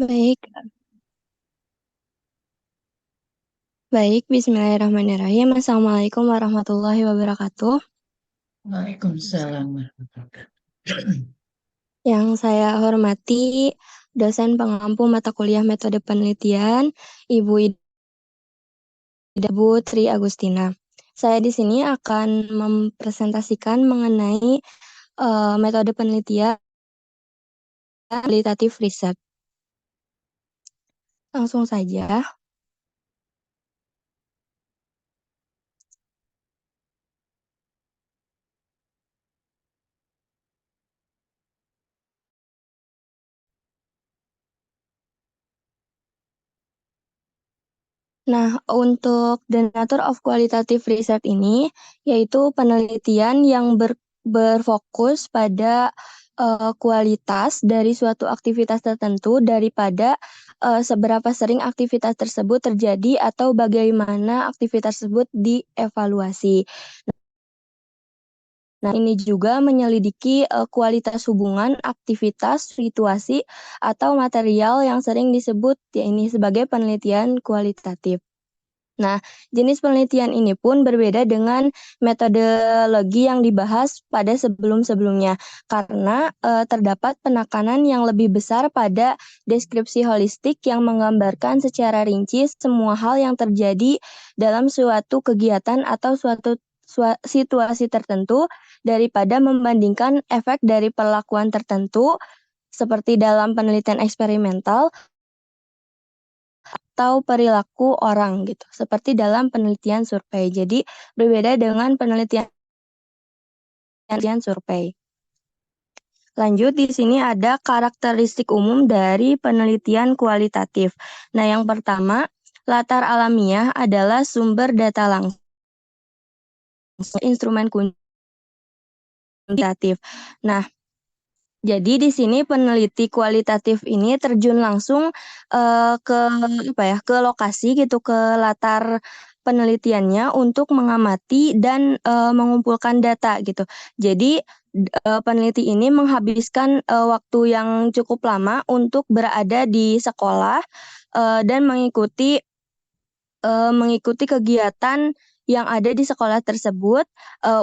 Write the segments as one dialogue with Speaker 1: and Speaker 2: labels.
Speaker 1: Baik, baik. Bismillahirrahmanirrahim. Assalamualaikum warahmatullahi wabarakatuh.
Speaker 2: Waalaikumsalam warahmatullahi wabarakatuh.
Speaker 1: Yang saya hormati dosen pengampu mata kuliah metode penelitian, Ibu Ida Tri Agustina. Saya di sini akan mempresentasikan mengenai metode penelitian kualitatif riset. Langsung saja. Nah, untuk the nature of qualitative research ini, yaitu penelitian yang berfokus pada kualitas dari suatu aktivitas tertentu daripada seberapa sering aktivitas tersebut terjadi atau bagaimana aktivitas tersebut dievaluasi. Nah, ini juga menyelidiki kualitas hubungan, aktivitas, situasi, atau material yang sering disebut ya ini sebagai penelitian kualitatif. Nah, jenis penelitian ini pun berbeda dengan metodologi yang dibahas pada sebelum-sebelumnya, karena terdapat penekanan yang lebih besar pada deskripsi holistik yang menggambarkan secara rinci semua hal yang terjadi dalam suatu kegiatan atau suatu situasi tertentu daripada membandingkan efek dari perlakuan tertentu seperti dalam penelitian eksperimental atau perilaku orang gitu, seperti dalam penelitian survei. Jadi berbeda dengan penelitian survei. Lanjut, di sini ada karakteristik umum dari penelitian kualitatif. Nah, yang pertama, latar alamiah adalah sumber data langsung, instrumen kuantitatif. Nah, jadi di sini peneliti kualitatif ini terjun langsung ke ke lokasi gitu, ke latar penelitiannya untuk mengamati dan mengumpulkan data gitu. Jadi peneliti ini menghabiskan waktu yang cukup lama untuk berada di sekolah dan mengikuti kegiatan yang ada di sekolah tersebut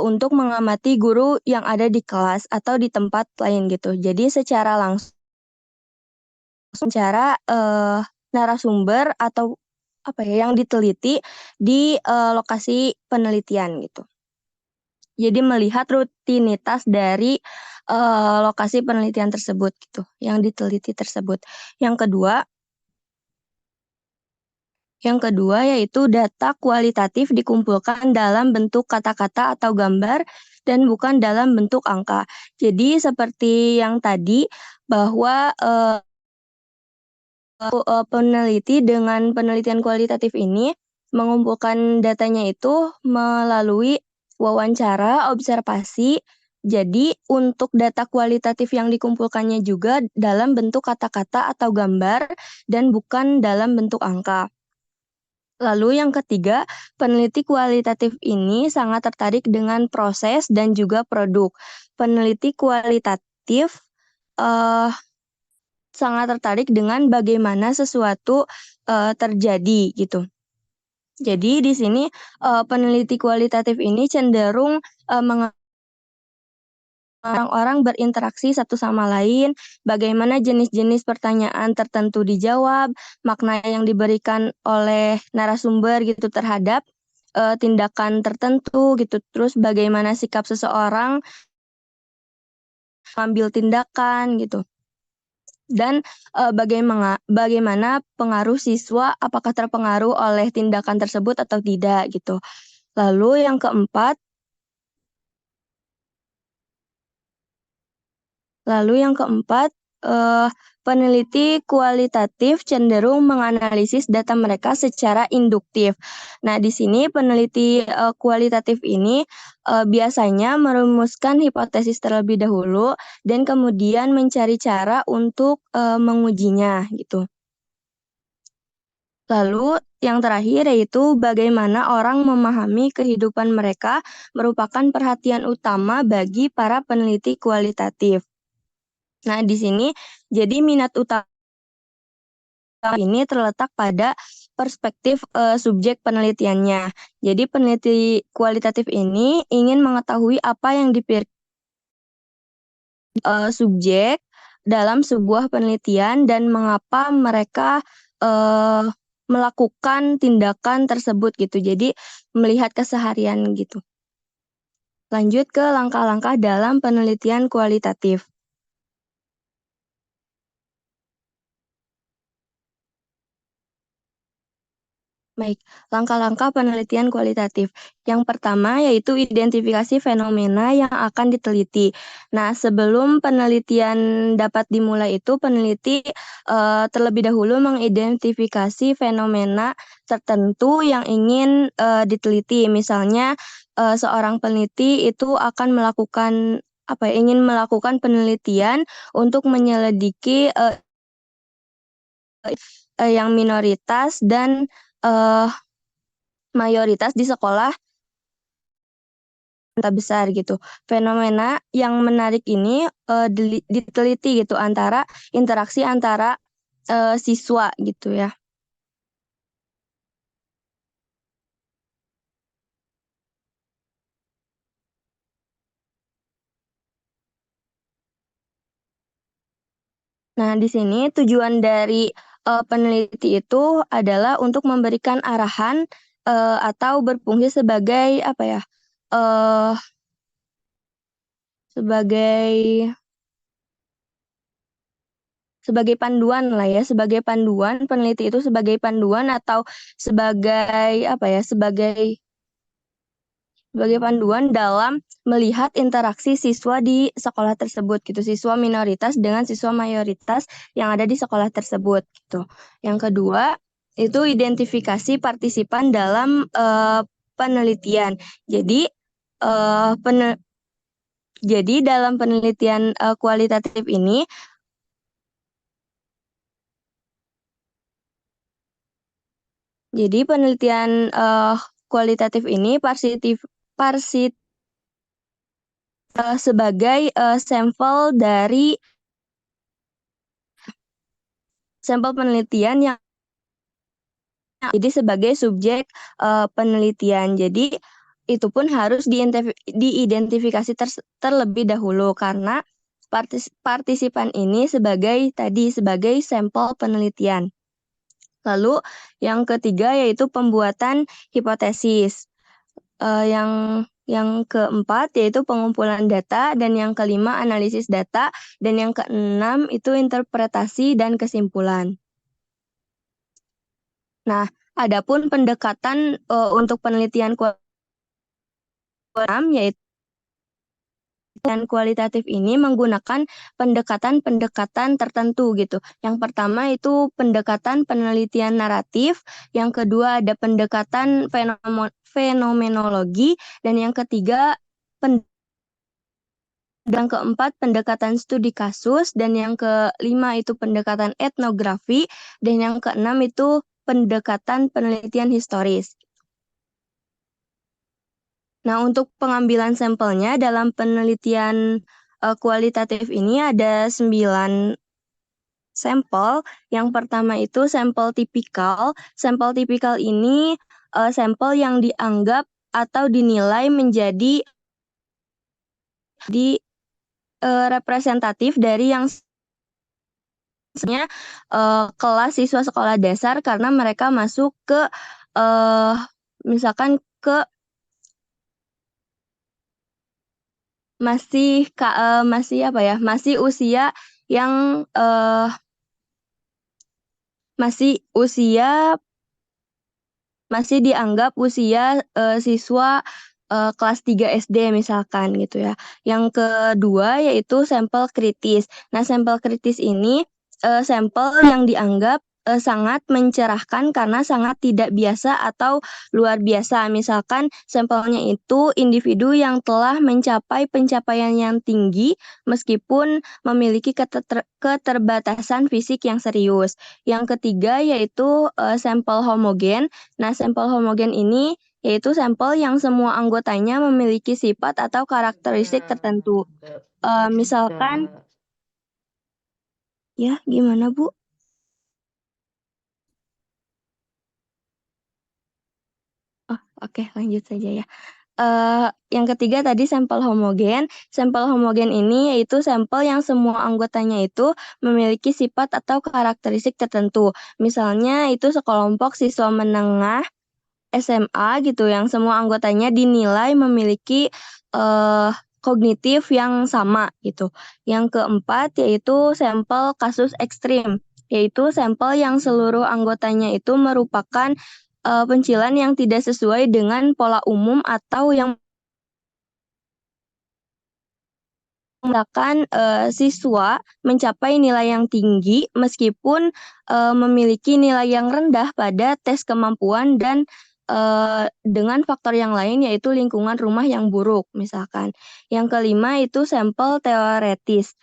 Speaker 1: untuk mengamati guru yang ada di kelas atau di tempat lain gitu. Jadi secara langsung secara narasumber atau yang diteliti di lokasi penelitian gitu. Jadi melihat rutinitas dari lokasi penelitian tersebut gitu, yang diteliti tersebut. Yang kedua yaitu data kualitatif dikumpulkan dalam bentuk kata-kata atau gambar dan bukan dalam bentuk angka. Jadi seperti yang tadi bahwa peneliti dengan penelitian kualitatif ini mengumpulkan datanya itu melalui wawancara, observasi. Jadi untuk data kualitatif yang dikumpulkannya juga dalam bentuk kata-kata atau gambar dan bukan dalam bentuk angka. Lalu yang ketiga, peneliti kualitatif ini sangat tertarik dengan proses dan juga produk. Peneliti kualitatif eh, sangat tertarik dengan bagaimana sesuatu terjadi gitu. Jadi di sini peneliti kualitatif ini cenderung orang-orang berinteraksi satu sama lain, bagaimana jenis-jenis pertanyaan tertentu dijawab, makna yang diberikan oleh narasumber gitu terhadap tindakan tertentu gitu, terus bagaimana sikap seseorang mengambil tindakan gitu. Dan bagaimana pengaruh siswa, apakah terpengaruh oleh tindakan tersebut atau tidak gitu. Lalu yang keempat, eh, peneliti kualitatif cenderung menganalisis data mereka secara induktif. Nah, di sini peneliti kualitatif ini biasanya merumuskan hipotesis terlebih dahulu dan kemudian mencari cara untuk mengujinya gitu. Lalu yang terakhir yaitu bagaimana orang memahami kehidupan mereka merupakan perhatian utama bagi para peneliti kualitatif. Nah, di sini jadi minat utama ini terletak pada perspektif subjek penelitiannya. Jadi peneliti kualitatif ini ingin mengetahui apa yang dipikirkan subjek dalam sebuah penelitian dan mengapa mereka eh, melakukan tindakan tersebut gitu. Jadi melihat keseharian gitu. Lanjut ke langkah-langkah dalam penelitian kualitatif. Baik, langkah-langkah penelitian kualitatif. Yang pertama yaitu identifikasi fenomena yang akan diteliti. Nah, sebelum penelitian dapat dimulai itu, peneliti terlebih dahulu mengidentifikasi fenomena tertentu yang ingin diteliti. Misalnya, seorang peneliti itu akan melakukan ingin melakukan penelitian untuk menyelidiki yang minoritas dan eh, mayoritas di sekolah besar gitu. Fenomena yang menarik ini diteliti gitu antara interaksi antara siswa gitu ya. Nah, di sini tujuan dari peneliti itu adalah untuk memberikan arahan atau berfungsi sebagai eh sebagai sebagai panduan lah ya, sebagai panduan peneliti itu sebagai panduan atau sebagai sebagai panduan dalam melihat interaksi siswa di sekolah tersebut gitu, siswa minoritas dengan siswa mayoritas yang ada di sekolah tersebut gitu. Yang kedua, itu identifikasi partisipan dalam penelitian. Jadi eh, pene- jadi dalam penelitian kualitatif ini, jadi penelitian kualitatif ini sebagai sampel dari sampel penelitian yang jadi sebagai subjek penelitian. Jadi itu pun harus diidentifikasi terlebih dahulu karena partisipan ini sebagai sampel penelitian. Lalu yang ketiga yaitu pembuatan hipotesis. Yang keempat yaitu pengumpulan data dan yang kelima analisis data dan yang keenam itu interpretasi dan kesimpulan. Nah, adapun pendekatan untuk penelitian yaitu dan kualitatif ini menggunakan pendekatan-pendekatan tertentu gitu. Yang pertama itu pendekatan penelitian naratif, yang kedua ada pendekatan fenomenologi, dan yang ketiga yang keempat pendekatan studi kasus, dan yang kelima itu pendekatan etnografi, dan yang keenam itu pendekatan penelitian historis. Nah, untuk pengambilan sampelnya dalam penelitian kualitatif ini ada 9 sampel. Yang pertama itu sampel tipikal. Sampel tipikal ini sampel yang dianggap atau dinilai menjadi representatif dari yang sebenarnya kelas siswa sekolah dasar karena mereka masuk ke eh, misalkan ke masih usia yang masih usia masih dianggap usia siswa kelas 3 SD misalkan gitu ya. Yang kedua yaitu sampel kritis. Nah, sampel kritis ini sampel yang dianggap sangat mencerahkan karena sangat tidak biasa atau luar biasa. Misalkan sampelnya itu individu yang telah mencapai pencapaian yang tinggi meskipun memiliki keterbatasan fisik yang serius. Yang ketiga yaitu sampel homogen. Nah, sampel homogen ini yaitu sampel yang semua anggotanya memiliki sifat atau karakteristik tertentu. Misalkan, ya gimana Bu? Oke, lanjut saja ya. Yang ketiga tadi sampel homogen. Sampel homogen ini yaitu sampel yang semua anggotanya itu memiliki sifat atau karakteristik tertentu. Misalnya itu sekelompok siswa menengah SMA gitu yang semua anggotanya dinilai memiliki kognitif yang sama gitu. Yang keempat yaitu sampel kasus ekstrim, yaitu sampel yang seluruh anggotanya itu merupakan pencilan yang tidak sesuai dengan pola umum atau yang memudahkan siswa mencapai nilai yang tinggi meskipun memiliki nilai yang rendah pada tes kemampuan dan dengan faktor yang lain yaitu lingkungan rumah yang buruk misalkan. Yang kelima itu sampel teoretis.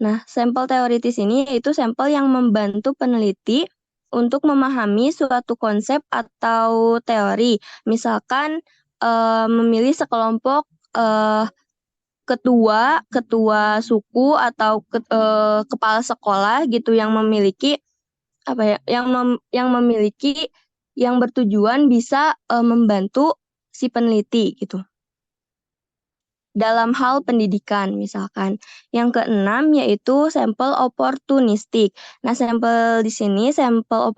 Speaker 1: Nah, sampel teoritis ini yaitu sampel yang membantu peneliti untuk memahami suatu konsep atau teori. Misalkan memilih sekelompok ketua suku atau kepala sekolah gitu yang memiliki apa ya yang memiliki yang bertujuan bisa membantu si peneliti gitu dalam hal pendidikan misalkan. Yang keenam yaitu sampel oportunistik. Nah, sampel di sini sampel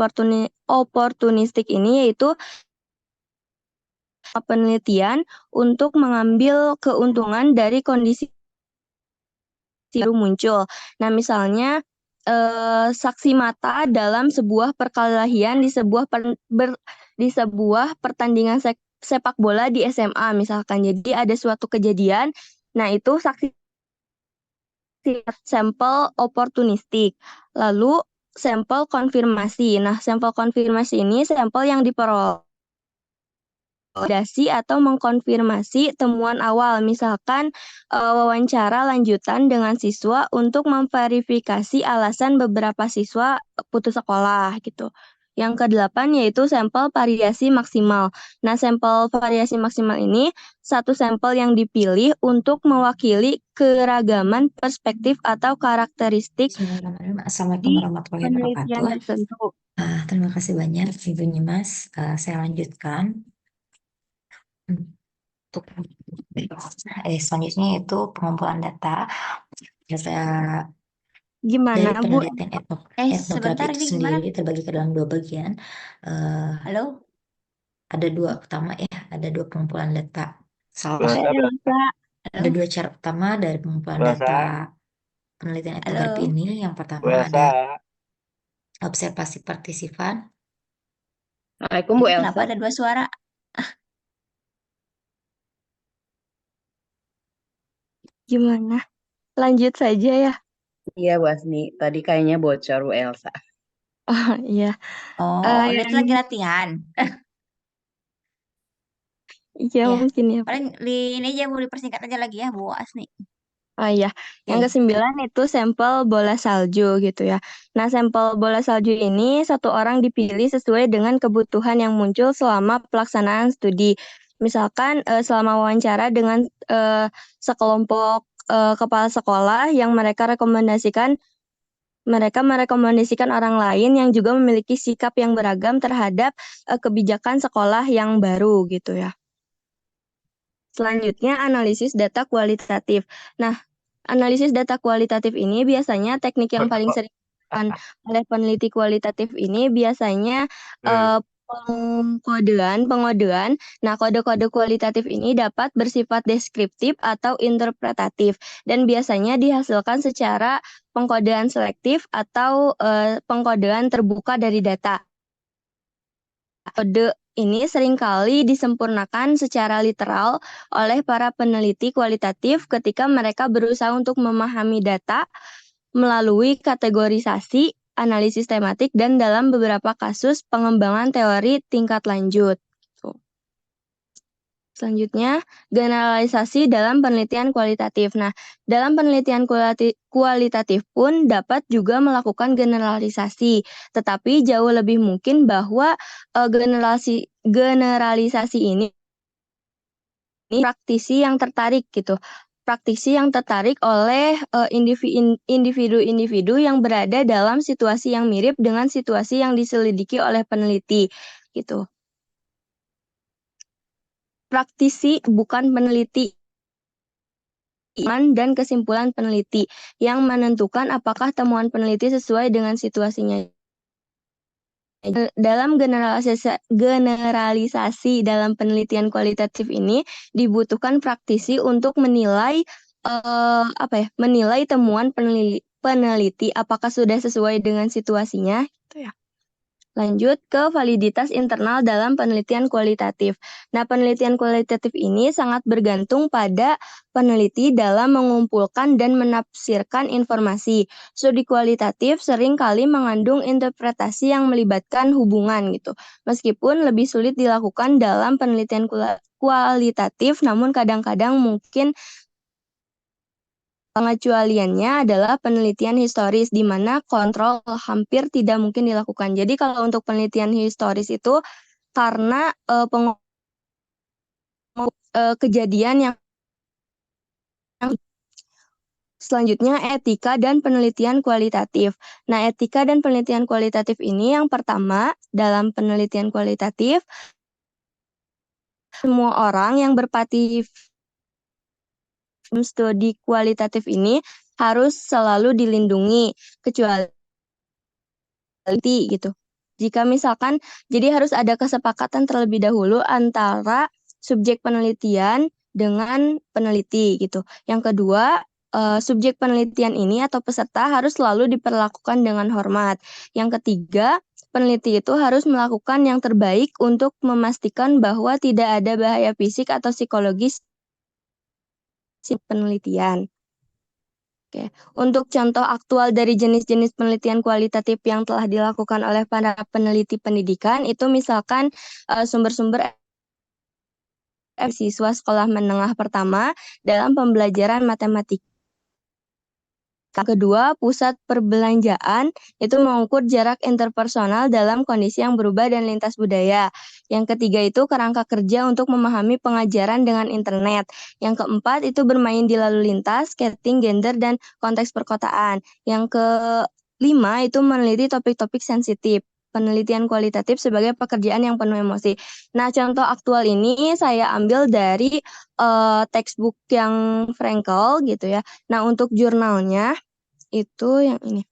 Speaker 1: oportunistik ini yaitu penelitian untuk mengambil keuntungan dari kondisi baru muncul. Nah, misalnya saksi mata dalam sebuah perkelahian di sebuah pertandingan sepak bola di SMA misalkan. Jadi ada suatu kejadian, nah itu saksi sampel oportunistik. Lalu sampel konfirmasi. Nah, sampel konfirmasi ini sampel yang diperoleh validasi atau mengkonfirmasi temuan awal, misalkan wawancara lanjutan dengan siswa untuk memverifikasi alasan beberapa siswa putus sekolah gitu. Yang kedelapan yaitu sampel variasi maksimal. Nah, sampel variasi maksimal ini satu sampel yang dipilih untuk mewakili keragaman perspektif atau karakteristik
Speaker 2: Bismillahirrahmanirrahim. Assalamualaikum
Speaker 1: di
Speaker 2: warahmatullahi
Speaker 1: penelitian
Speaker 2: wabarakatuh.
Speaker 1: tertentu.
Speaker 2: Terima kasih banyak Ibu Nyimas. Saya lanjutkan untuk selanjutnya yaitu pengumpulan data. Saya
Speaker 1: Gimana,
Speaker 2: dari
Speaker 1: Bu?
Speaker 2: penelitian etnografi
Speaker 3: Sebentar,
Speaker 2: itu
Speaker 3: ini gimana?
Speaker 2: sendiri terbagi ke dalam dua bagian.
Speaker 3: Halo?
Speaker 2: Ada dua pertama ya, ada dua pengumpulan data. Salah.
Speaker 1: Elsa.
Speaker 2: Ada
Speaker 3: Halo?
Speaker 2: dua cara pertama dari pengumpulan
Speaker 4: Bu
Speaker 2: data
Speaker 4: Elsa,
Speaker 2: penelitian etnografi
Speaker 3: Halo?
Speaker 2: ini. Yang
Speaker 4: Bu
Speaker 2: pertama
Speaker 4: Elsa.
Speaker 2: ada observasi partisipan.
Speaker 5: Assalamualaikum Bu
Speaker 3: Ini kenapa
Speaker 5: Elsa.
Speaker 3: ada dua suara?
Speaker 1: Gimana? Lanjut saja ya.
Speaker 5: Iya Bu Asni, tadi kayaknya bocor Bu Elsa.
Speaker 1: Oh iya.
Speaker 3: Oh, dia tuh
Speaker 1: Yang
Speaker 3: lagi latihan.
Speaker 1: iya
Speaker 3: Ya,
Speaker 1: mungkin ya, Pak.
Speaker 3: paling ini aja mau dipersingkat aja lagi ya, Bu Asni.
Speaker 1: Oh iya. Yang
Speaker 3: Oke.
Speaker 1: kesembilan itu sampel bola salju gitu ya. Nah, sampel bola salju ini satu orang dipilih sesuai dengan kebutuhan yang muncul selama pelaksanaan studi. Misalkan selama wawancara dengan sekelompok kepala sekolah yang mereka merekomendasikan orang lain yang juga memiliki sikap yang beragam terhadap kebijakan sekolah yang baru gitu ya. Selanjutnya, analisis data kualitatif. Nah, analisis data kualitatif ini biasanya teknik yang paling sering digunakan oleh peneliti kualitatif ini biasanya pengodean. Nah, kode-kode kualitatif ini dapat bersifat deskriptif atau interpretatif dan biasanya dihasilkan secara pengkodean selektif atau pengkodean terbuka dari data. Kode ini seringkali disempurnakan secara literal oleh para peneliti kualitatif ketika mereka berusaha untuk memahami data melalui kategorisasi, analisis tematik, dan dalam beberapa kasus pengembangan teori tingkat lanjut. Selanjutnya, generalisasi dalam penelitian kualitatif. Nah, dalam penelitian kualitatif pun dapat juga melakukan generalisasi, tetapi jauh lebih mungkin bahwa generalisasi ini praktisi yang tertarik gitu. Praktisi yang tertarik oleh individu-individu yang berada dalam situasi yang mirip dengan situasi yang diselidiki oleh peneliti gitu. praktisi bukan peneliti dan kesimpulan peneliti yang menentukan apakah temuan peneliti sesuai dengan situasinya. Dalam generalisasi dalam penelitian kualitatif ini dibutuhkan praktisi untuk menilai menilai temuan peneliti apakah sudah sesuai dengan situasinya gitu ya. Lanjut ke validitas internal dalam penelitian kualitatif. Nah, penelitian kualitatif ini sangat bergantung pada peneliti dalam mengumpulkan dan menafsirkan informasi. Studi kualitatif seringkali mengandung interpretasi yang melibatkan hubungan gitu. Meskipun lebih sulit dilakukan dalam penelitian kualitatif, namun kadang-kadang mungkin pengecualiannya adalah penelitian historis, di mana kontrol hampir tidak mungkin dilakukan. Jadi kalau untuk penelitian historis itu karena kejadian yang selanjutnya etika dan penelitian kualitatif. Nah, etika dan penelitian kualitatif ini yang pertama dalam penelitian kualitatif semua orang yang studi kualitatif ini harus selalu dilindungi kecuali gitu. Jika misalkan, jadi harus ada kesepakatan terlebih dahulu antara subjek penelitian dengan peneliti gitu. Yang kedua, subjek penelitian ini atau peserta harus selalu diperlakukan dengan hormat. Yang ketiga, peneliti itu harus melakukan yang terbaik untuk memastikan bahwa tidak ada bahaya fisik atau psikologis si penelitian. Oke, untuk contoh aktual dari jenis-jenis penelitian kualitatif yang telah dilakukan oleh para peneliti pendidikan, itu misalkan sumber-sumber siswa sekolah menengah pertama dalam pembelajaran matematika. Kedua, pusat perbelanjaan itu mengukur jarak interpersonal dalam kondisi yang berubah dan lintas budaya. Yang ketiga itu kerangka kerja untuk memahami pengajaran dengan internet. Yang keempat itu bermain di lalu lintas, skating, gender, dan konteks perkotaan. Yang kelima itu meneliti topik-topik sensitif. Penelitian kualitatif sebagai pekerjaan yang penuh emosi. Nah, contoh aktual ini saya ambil dari textbook yang Frankel gitu ya. Nah, untuk jurnalnya itu yang ini.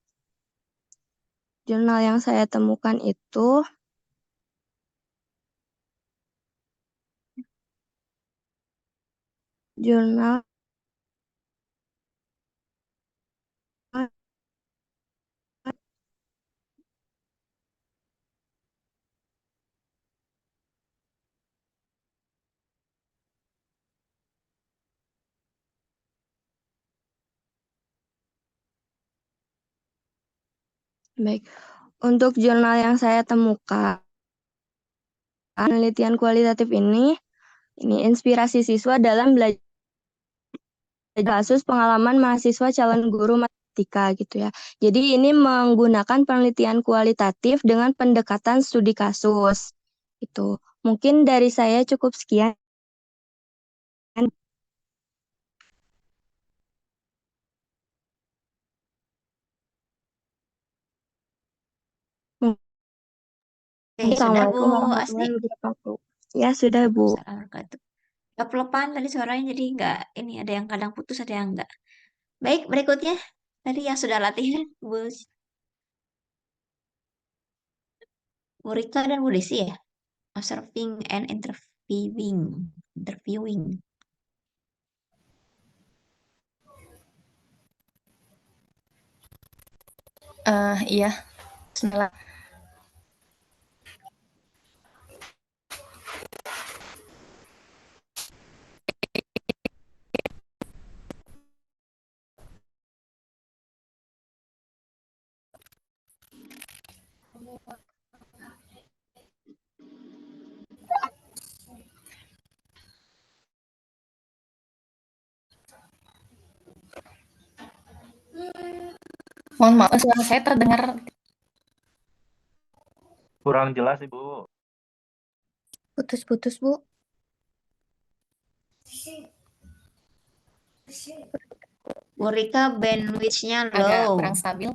Speaker 1: Jurnal yang saya temukan itu jurnal baik. Untuk jurnal yang saya temukan penelitian kualitatif ini inspirasi siswa dalam belajar kasus pengalaman mahasiswa calon guru matematika gitu ya. Jadi ini menggunakan penelitian kualitatif dengan pendekatan studi kasus. Itu. Mungkin dari saya cukup sekian.
Speaker 3: Oke, sudah Bu
Speaker 1: Assalamualaikum
Speaker 3: Asni.
Speaker 1: warahmatullahi wabarakatuh. Ya, sudah Bu.
Speaker 3: Assalamualaikum. Pelan tadi suaranya jadi enggak ini ada yang kadang putus ada yang enggak. Baik, berikutnya tadi yang sudah latihan Bu Rika dan Bu Desi ya. Observing and interviewing. Interviewing.
Speaker 4: Iya, Bismillah. Mohon maaf, suara saya terdengar
Speaker 6: Kurang jelas, Ibu.
Speaker 4: putus-putus, Bu.
Speaker 3: Bu Rika bandwidth-nya
Speaker 4: Agak
Speaker 3: low.
Speaker 4: kurang stabil.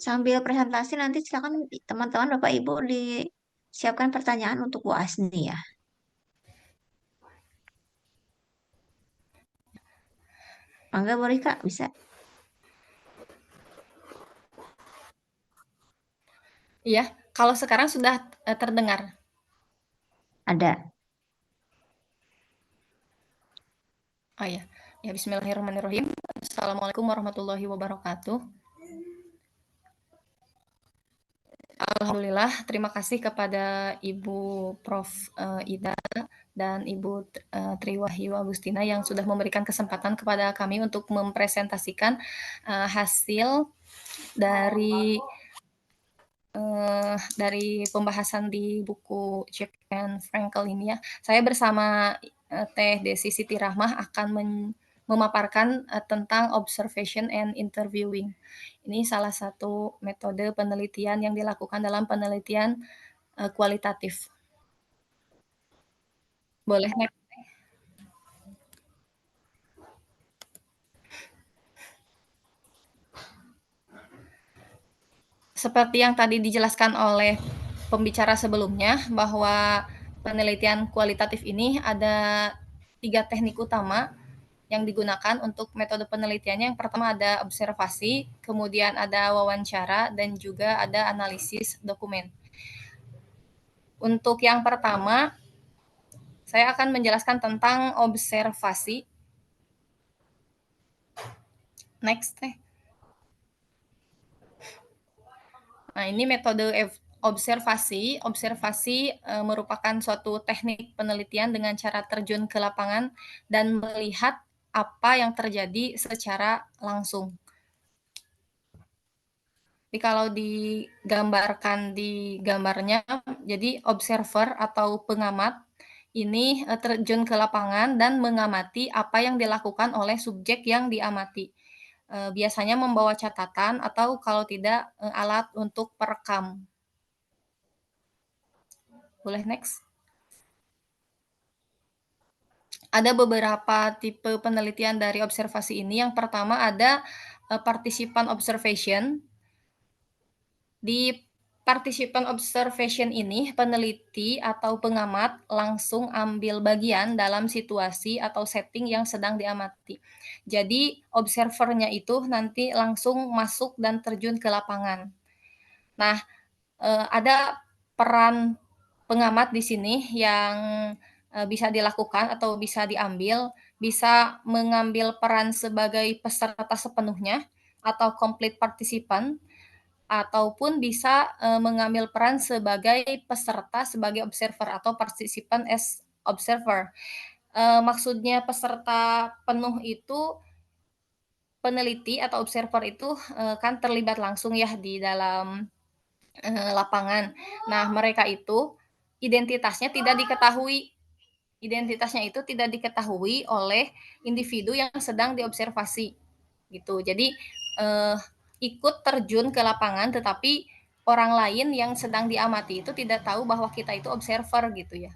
Speaker 3: sambil presentasi nanti silakan teman-teman Bapak Ibu disiapkan pertanyaan untuk Bu Asni ya. Mangga boleh Kak, bisa.
Speaker 4: Iya, kalau sekarang sudah terdengar.
Speaker 3: Ada.
Speaker 4: Oh iya. Ya, bismillahirrahmanirrahim. Assalamualaikum warahmatullahi wabarakatuh. Alhamdulillah, terima kasih kepada Ibu Prof. Ida dan Ibu Triwahyu Agustina yang sudah memberikan kesempatan kepada kami untuk mempresentasikan hasil dari pembahasan di buku Jack and Frankel ini ya. Saya bersama Teh Desi Siti Rahmah akan memaparkan tentang observation and interviewing. Ini salah satu metode penelitian yang dilakukan dalam penelitian kualitatif. Boleh next. Seperti yang tadi dijelaskan oleh pembicara sebelumnya, bahwa penelitian kualitatif ini ada 3 teknik utama yang digunakan untuk metode penelitiannya. Yang pertama ada observasi, kemudian ada wawancara, dan juga ada analisis dokumen. Untuk yang pertama, saya akan menjelaskan tentang observasi. Next, Teh. Nah, ini metode observasi. Observasi merupakan suatu teknik penelitian dengan cara terjun ke lapangan dan melihat apa yang terjadi secara langsung. Jadi kalau digambarkan di gambarnya, jadi observer atau pengamat ini terjun ke lapangan dan mengamati apa yang dilakukan oleh subjek yang diamati. Biasanya membawa catatan atau kalau tidak alat untuk perekam. Boleh next. Ada beberapa tipe penelitian dari observasi ini. Yang pertama ada participant observation. Di participant observation ini, peneliti atau pengamat langsung ambil bagian dalam situasi atau setting yang sedang diamati. Jadi, observernya itu nanti langsung masuk dan terjun ke lapangan. Nah, ada peran pengamat di sini yang bisa dilakukan atau bisa diambil, bisa mengambil peran sebagai peserta sepenuhnya atau complete participant, ataupun bisa mengambil peran sebagai peserta sebagai observer atau participant as observer. Maksudnya peserta penuh itu peneliti atau observer itu kan terlibat langsung ya di dalam lapangan. Nah, mereka itu identitasnya tidak diketahui. Identitasnya itu tidak diketahui oleh individu yang sedang diobservasi gitu. Jadi ikut terjun ke lapangan, tetapi orang lain yang sedang diamati itu tidak tahu bahwa kita itu observer gitu ya.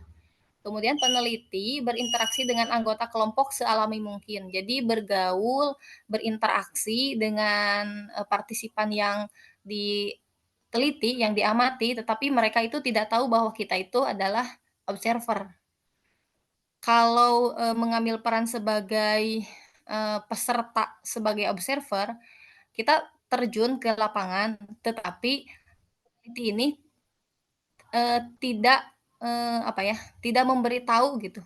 Speaker 4: Kemudian peneliti berinteraksi dengan anggota kelompok sealami mungkin. Jadi bergaul, berinteraksi dengan partisipan yang diteliti, yang diamati, tetapi mereka itu tidak tahu bahwa kita itu adalah observer. Kalau mengambil peran sebagai peserta sebagai observer, kita terjun ke lapangan, tetapi peneliti ini tidak tidak memberitahu gitu.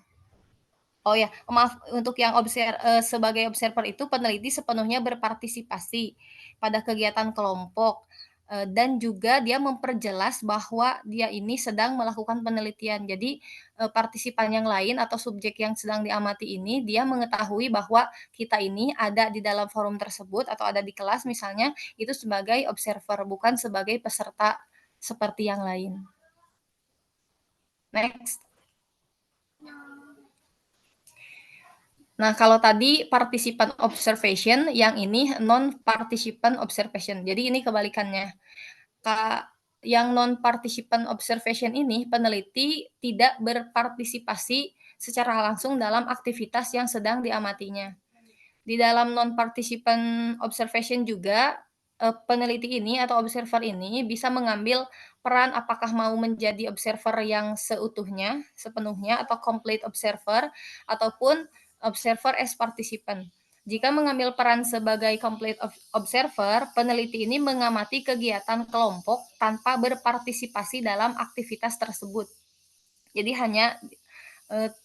Speaker 4: Oh ya, maaf, untuk yang sebagai observer itu peneliti sepenuhnya berpartisipasi pada kegiatan kelompok, dan juga dia memperjelas bahwa dia ini sedang melakukan penelitian. Jadi, partisipan yang lain atau subjek yang sedang diamati ini, dia mengetahui bahwa kita ini ada di dalam forum tersebut atau ada di kelas misalnya, itu sebagai observer, bukan sebagai peserta seperti yang lain. Next. Nah, kalau tadi participant observation, yang ini non-participant observation. Jadi ini kebalikannya. Yang non-participant observation ini, peneliti tidak berpartisipasi secara langsung dalam aktivitas yang sedang diamatinya. Di dalam non-participant observation juga, peneliti ini atau observer ini bisa mengambil peran apakah mau menjadi observer yang sepenuhnya atau complete observer ataupun observer as participant. Jika mengambil peran sebagai complete observer, peneliti ini mengamati kegiatan kelompok tanpa berpartisipasi dalam aktivitas tersebut. Jadi hanya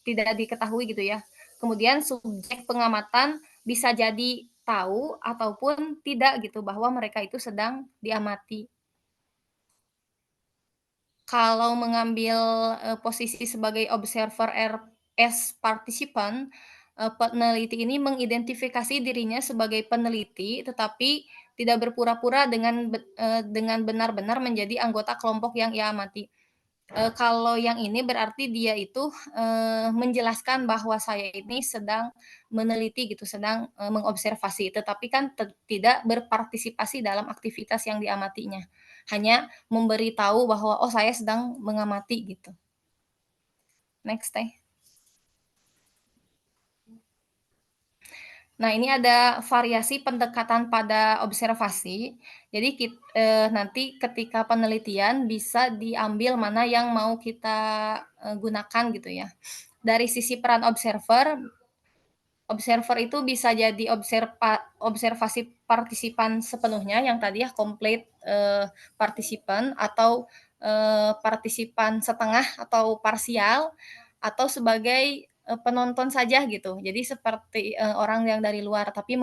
Speaker 4: tidak diketahui gitu ya. Kemudian subjek pengamatan bisa jadi tahu ataupun tidak gitu bahwa mereka itu sedang diamati. Kalau mengambil posisi sebagai observer as participant, peneliti ini mengidentifikasi dirinya sebagai peneliti, tetapi tidak berpura-pura dengan benar-benar menjadi anggota kelompok yang ia amati. Kalau yang ini berarti dia itu menjelaskan bahwa saya ini sedang meneliti gitu, sedang mengobservasi, tetapi kan tidak berpartisipasi dalam aktivitas yang diamatinya. Hanya memberitahu bahwa oh saya sedang mengamati gitu. Next teh. Nah, ini ada variasi pendekatan pada observasi. Jadi nanti ketika penelitian bisa diambil mana yang mau kita gunakan gitu ya. Dari sisi peran observer itu bisa jadi observasi partisipan sepenuhnya yang tadi ya complete participant atau partisipan setengah atau parsial atau sebagai penonton saja gitu. Jadi seperti orang yang dari luar tapi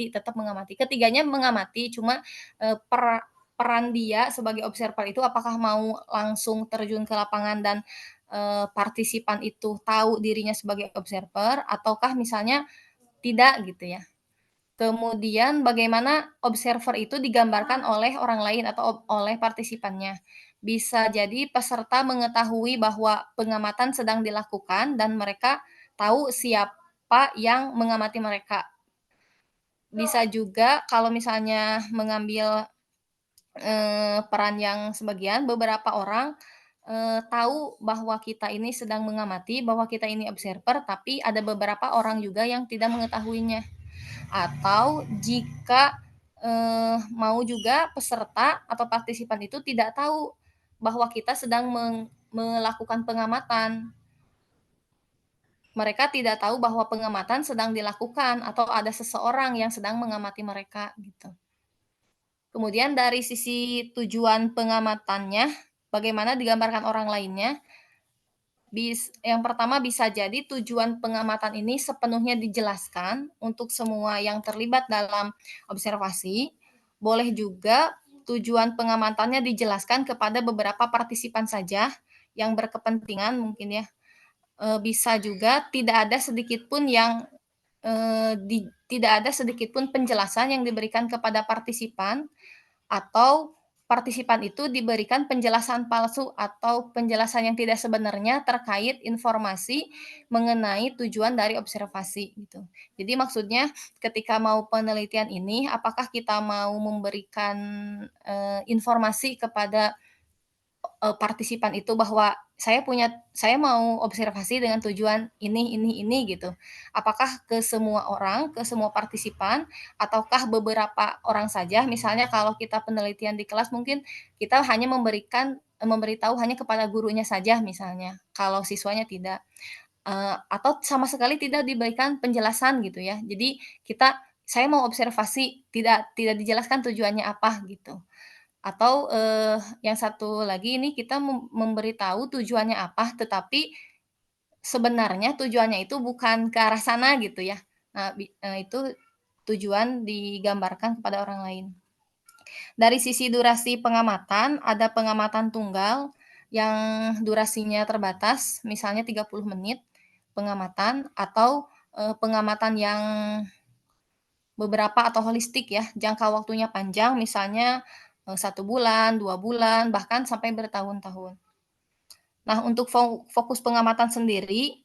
Speaker 4: tetap mengamati. Ketiganya mengamati, cuma peran dia sebagai observer itu apakah mau langsung terjun ke lapangan dan partisipan itu tahu dirinya sebagai observer ataukah misalnya tidak gitu ya. Kemudian bagaimana observer itu digambarkan oleh orang lain atau oleh partisipannya. Bisa jadi peserta mengetahui bahwa pengamatan sedang dilakukan dan mereka tahu siapa yang mengamati mereka. Bisa juga kalau misalnya mengambil peran yang sebagian, beberapa orang tahu bahwa kita ini sedang mengamati, bahwa kita ini observer, tapi ada beberapa orang juga yang tidak mengetahuinya. Atau jika mau juga peserta atau partisipan itu tidak tahu bahwa kita sedang melakukan pengamatan. Mereka tidak tahu bahwa pengamatan sedang dilakukan atau ada seseorang yang sedang mengamati mereka gitu. Kemudian dari sisi tujuan pengamatannya, bagaimana digambarkan orang lainnya. Yang pertama bisa jadi tujuan pengamatan ini sepenuhnya dijelaskan untuk semua yang terlibat dalam observasi. Boleh juga tujuan pengamatannya dijelaskan kepada beberapa partisipan saja yang berkepentingan mungkin ya. Bisa juga tidak ada sedikit pun penjelasan yang diberikan kepada partisipan atau partisipan itu diberikan penjelasan palsu atau penjelasan yang tidak sebenarnya terkait informasi mengenai tujuan dari observasi gitu. Jadi maksudnya ketika mau penelitian ini apakah kita mau memberikan informasi kepada partisipan itu bahwa saya mau observasi dengan tujuan ini gitu. Apakah ke semua orang, ke semua partisipan, ataukah beberapa orang saja? Misalnya kalau kita penelitian di kelas mungkin kita hanya memberitahu hanya kepada gurunya saja misalnya, kalau siswanya tidak. Atau sama sekali tidak diberikan penjelasan gitu ya. Jadi saya mau observasi, tidak dijelaskan tujuannya apa gitu. Atau, yang satu lagi ini kita memberitahu tujuannya apa, tetapi sebenarnya tujuannya itu bukan ke arah sana gitu ya. Nah, itu tujuan digambarkan kepada orang lain. Dari sisi durasi pengamatan, ada pengamatan tunggal yang durasinya terbatas, misalnya 30 menit pengamatan, atau, pengamatan yang beberapa atau holistik ya, jangka waktunya panjang, misalnya 1 bulan, 2 bulan, bahkan sampai bertahun-tahun. Nah, untuk fokus pengamatan sendiri,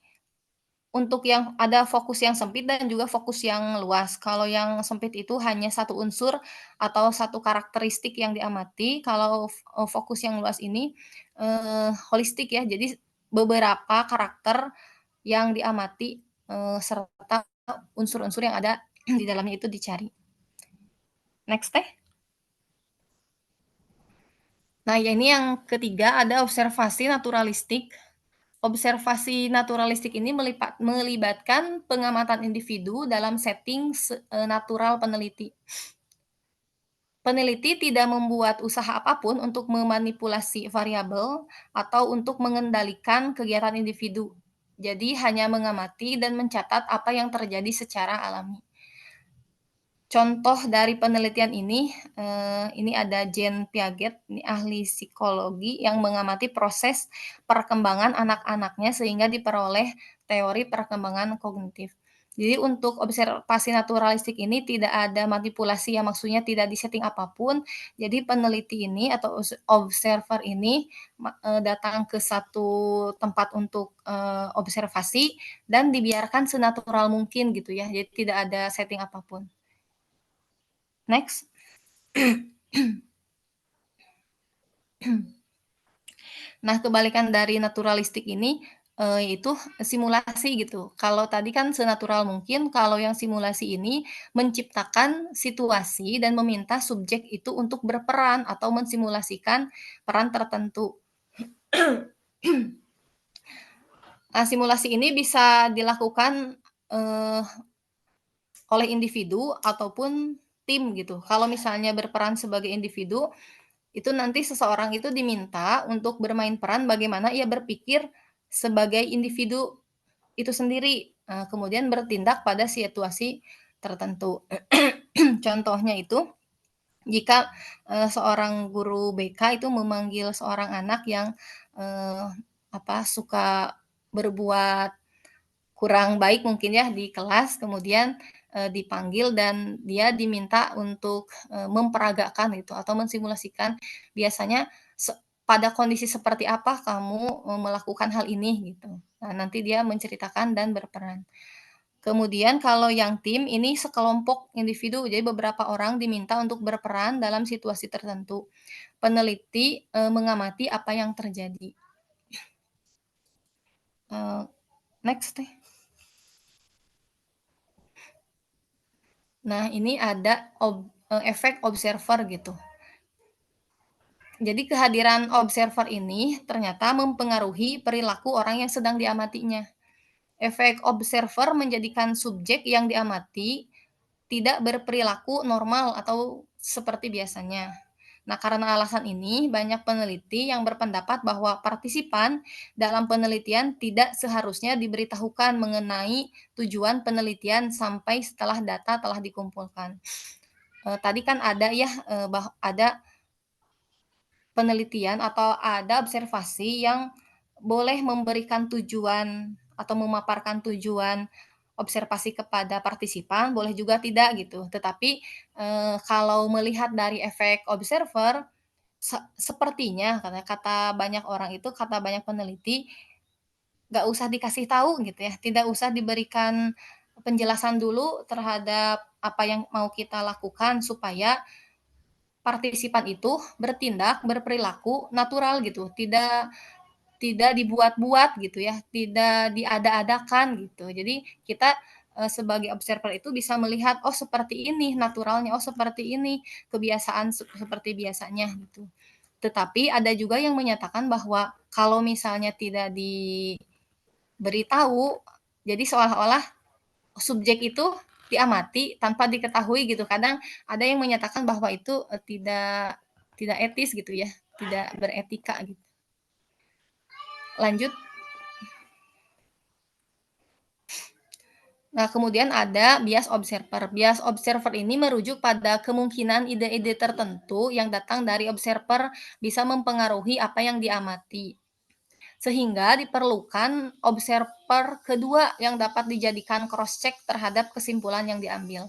Speaker 4: untuk yang ada fokus yang sempit dan juga fokus yang luas. Kalau yang sempit itu hanya satu unsur atau satu karakteristik yang diamati, kalau fokus yang luas ini holistik ya, jadi beberapa karakter yang diamati serta unsur-unsur yang ada di dalamnya itu dicari. Next teh. Nah, ini yang ketiga ada observasi naturalistik. Observasi naturalistik ini melibatkan pengamatan individu dalam setting natural peneliti. Peneliti tidak membuat usaha apapun untuk memanipulasi variabel atau untuk mengendalikan kegiatan individu. Jadi hanya mengamati dan mencatat apa yang terjadi secara alami. Contoh dari penelitian ini ada Jean Piaget, ini ahli psikologi yang mengamati proses perkembangan anak-anaknya sehingga diperoleh teori perkembangan kognitif. Jadi untuk observasi naturalistik ini tidak ada manipulasi, yang maksudnya tidak disetting apapun. Jadi peneliti ini atau observer ini datang ke satu tempat untuk observasi dan dibiarkan senatural mungkin gitu ya. Jadi tidak ada setting apapun. Next. Nah, kebalikan dari naturalistik ini itu simulasi gitu. Kalau tadi kan senatural mungkin, kalau yang simulasi ini menciptakan situasi dan meminta subjek itu untuk berperan atau mensimulasikan peran tertentu. Nah, simulasi ini bisa dilakukan oleh individu ataupun tim gitu. Kalau misalnya berperan sebagai individu, itu nanti seseorang itu diminta untuk bermain peran bagaimana ia berpikir sebagai individu itu sendiri, kemudian bertindak pada situasi tertentu. Contohnya itu, jika seorang guru BK itu memanggil seorang anak yang suka berbuat kurang baik mungkin ya di kelas, kemudian dipanggil dan dia diminta untuk memperagakan itu atau mensimulasikan biasanya pada kondisi seperti apa kamu melakukan hal ini gitu. Nah, nanti dia menceritakan dan berperan. Kemudian kalau yang tim ini sekelompok individu, jadi beberapa orang diminta untuk berperan dalam situasi tertentu. Peneliti mengamati apa yang terjadi. Next deh. Nah, ini ada efek observer gitu. Jadi kehadiran observer ini ternyata mempengaruhi perilaku orang yang sedang diamatinya. Efek observer menjadikan subjek yang diamati tidak berperilaku normal atau seperti biasanya. Nah, karena alasan ini, banyak peneliti yang berpendapat bahwa partisipan dalam penelitian tidak seharusnya diberitahukan mengenai tujuan penelitian sampai setelah data telah dikumpulkan. Tadi kan ada ya, ada penelitian atau ada observasi yang boleh memberikan tujuan atau memaparkan tujuan observasi kepada partisipan, boleh juga tidak gitu. Tetapi kalau melihat dari efek observer, sepertinya kata banyak orang itu, kata banyak peneliti, nggak usah dikasih tahu gitu ya, tidak usah diberikan penjelasan dulu terhadap apa yang mau kita lakukan supaya partisipan itu bertindak, berperilaku natural gitu, tidak dibuat-buat gitu ya, tidak diada-adakan gitu. Jadi kita sebagai observer itu bisa melihat, oh seperti ini naturalnya, oh seperti ini kebiasaan seperti biasanya gitu. Tetapi ada juga yang menyatakan bahwa kalau misalnya tidak diberitahu, jadi seolah-olah subjek itu diamati tanpa diketahui gitu. Kadang ada yang menyatakan bahwa itu tidak etis gitu ya, tidak beretika gitu. Lanjut. Nah, kemudian ada bias observer. Bias observer ini merujuk pada kemungkinan ide-ide tertentu yang datang dari observer bisa mempengaruhi apa yang diamati. Sehingga diperlukan observer kedua yang dapat dijadikan cross-check terhadap kesimpulan yang diambil.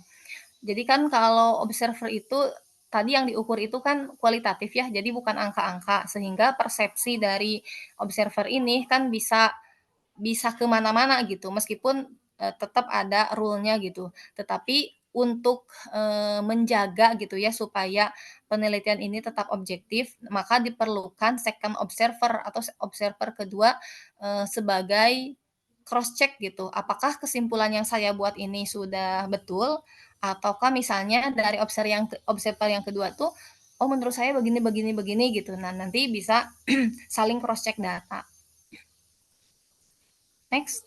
Speaker 4: Jadi kan kalau observer itu, tadi yang diukur itu kan kualitatif ya, jadi bukan angka-angka. Sehingga persepsi dari observer ini kan bisa kemana-mana gitu, meskipun tetap ada rule-nya gitu. Tetapi untuk menjaga gitu ya supaya penelitian ini tetap objektif, maka diperlukan second observer atau observer kedua sebagai cross check gitu. Apakah kesimpulan yang saya buat ini sudah betul ataukah misalnya dari observer yang kedua tuh oh menurut saya begini gitu. Nah, nanti bisa saling cross check data. Next.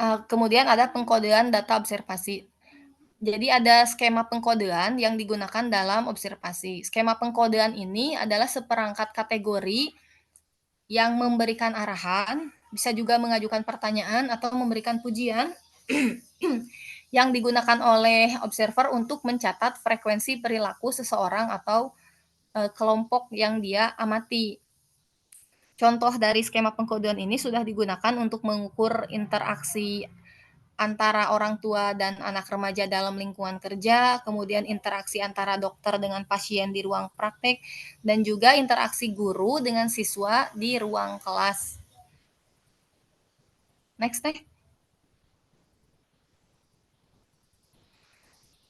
Speaker 4: Kemudian ada pengkodean data observasi. Jadi ada skema pengkodean yang digunakan dalam observasi. Skema pengkodean ini adalah seperangkat kategori yang memberikan arahan, bisa juga mengajukan pertanyaan atau memberikan pujian yang digunakan oleh observer untuk mencatat frekuensi perilaku seseorang atau kelompok yang dia amati. Contoh dari skema pengkodean ini sudah digunakan untuk mengukur interaksi antara orang tua dan anak remaja dalam lingkungan kerja, kemudian interaksi antara dokter dengan pasien di ruang praktek, dan juga interaksi guru dengan siswa di ruang kelas. Next deh.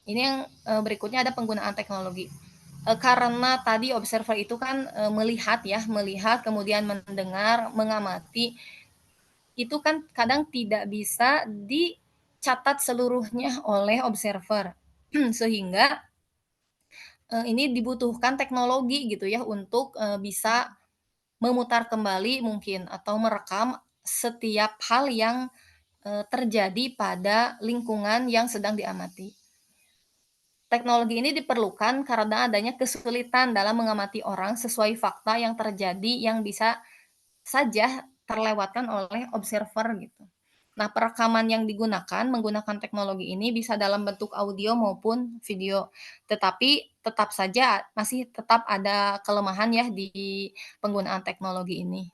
Speaker 4: Ini yang berikutnya ada penggunaan teknologi. Karena tadi observer itu kan melihat, kemudian mendengar, mengamati, itu kan kadang tidak bisa dicatat seluruhnya oleh observer. Sehingga ini dibutuhkan teknologi gitu ya untuk bisa memutar kembali mungkin atau merekam setiap hal yang terjadi pada lingkungan yang sedang diamati. Teknologi ini diperlukan karena adanya kesulitan dalam mengamati orang sesuai fakta yang terjadi yang bisa saja terlewatkan oleh observer gitu. Nah, perekaman yang digunakan menggunakan teknologi ini bisa dalam bentuk audio maupun video. Tetapi tetap saja masih tetap ada kelemahan ya di penggunaan teknologi ini.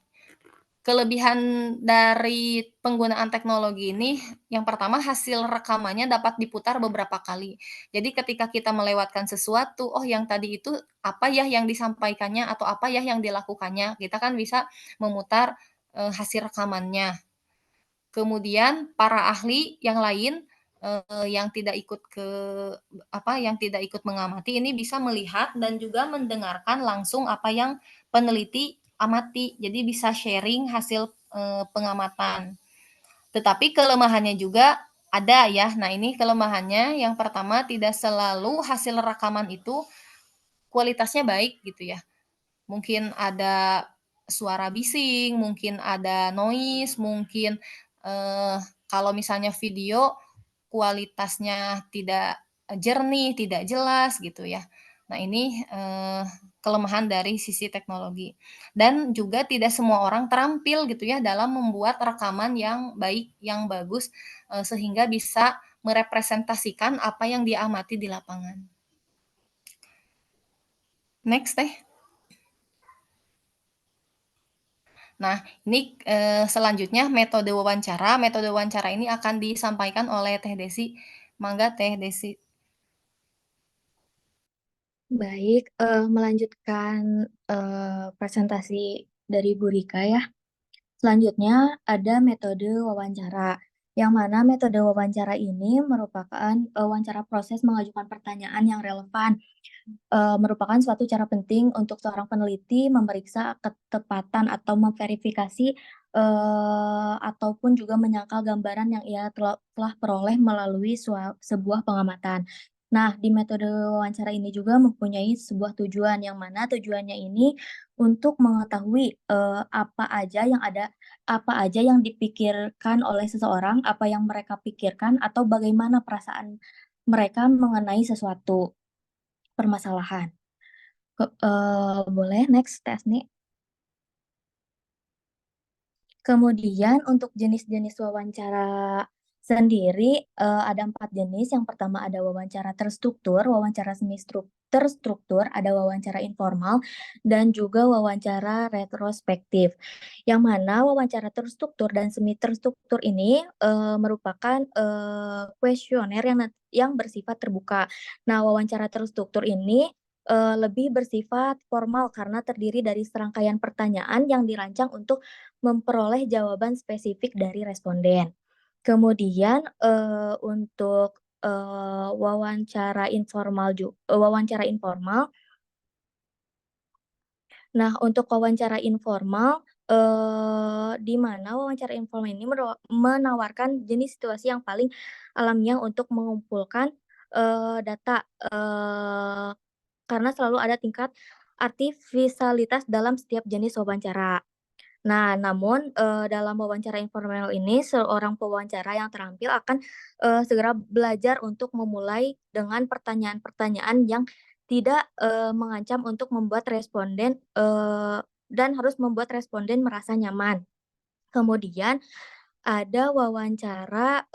Speaker 4: Kelebihan dari penggunaan teknologi ini, yang pertama hasil rekamannya dapat diputar beberapa kali. Jadi ketika kita melewatkan sesuatu, oh yang tadi itu apa ya yang disampaikannya atau apa ya yang dilakukannya, kita kan bisa memutar hasil rekamannya. Kemudian para ahli yang lain yang tidak ikut mengamati ini bisa melihat dan juga mendengarkan langsung apa yang peneliti amati. Jadi bisa sharing hasil pengamatan. Tetapi kelemahannya juga ada ya. Nah, ini kelemahannya yang pertama tidak selalu hasil rekaman itu kualitasnya baik gitu ya. Mungkin ada suara bising, mungkin ada noise, mungkin kalau misalnya video kualitasnya tidak jernih, tidak jelas gitu ya. Nah, ini kelemahan dari sisi teknologi. Dan juga tidak semua orang terampil gitu ya dalam membuat rekaman yang baik, yang bagus sehingga bisa merepresentasikan apa yang diamati di lapangan. Next deh. Nah, ini selanjutnya metode wawancara. Metode wawancara ini akan disampaikan oleh Teh Desi. Mangga Teh Desi.
Speaker 1: Baik, melanjutkan presentasi dari Bu Rika ya. Selanjutnya ada metode wawancara, yang mana metode wawancara ini merupakan wawancara proses mengajukan pertanyaan yang relevan, merupakan suatu cara penting untuk seorang peneliti memeriksa ketepatan atau memverifikasi ataupun juga menyangkal gambaran yang ia telah peroleh melalui sebuah pengamatan. Nah, di metode wawancara ini juga mempunyai sebuah tujuan, yang mana tujuannya ini untuk mengetahui apa aja yang dipikirkan oleh seseorang, apa yang mereka pikirkan, atau bagaimana perasaan mereka mengenai sesuatu permasalahan. Boleh next tes nih. Kemudian untuk jenis-jenis wawancara sendiri ada 4 jenis. Yang pertama ada wawancara terstruktur, wawancara semi terstruktur, ada wawancara informal, dan juga wawancara retrospektif. Yang mana wawancara terstruktur dan semi terstruktur ini merupakan kuesioner yang bersifat terbuka. Nah, wawancara terstruktur ini lebih bersifat formal karena terdiri dari serangkaian pertanyaan yang dirancang untuk memperoleh jawaban spesifik dari responden. Kemudian untuk wawancara informal. Nah, untuk wawancara informal di mana wawancara informal ini menawarkan jenis situasi yang paling alamiah untuk mengumpulkan
Speaker 6: data karena selalu ada tingkat artifisialitas dalam setiap jenis wawancara. Nah, namun dalam wawancara informal ini seorang pewawancara yang terampil akan segera belajar untuk memulai dengan pertanyaan-pertanyaan yang tidak mengancam untuk membuat responden dan harus membuat responden merasa nyaman. Kemudian ada wawancara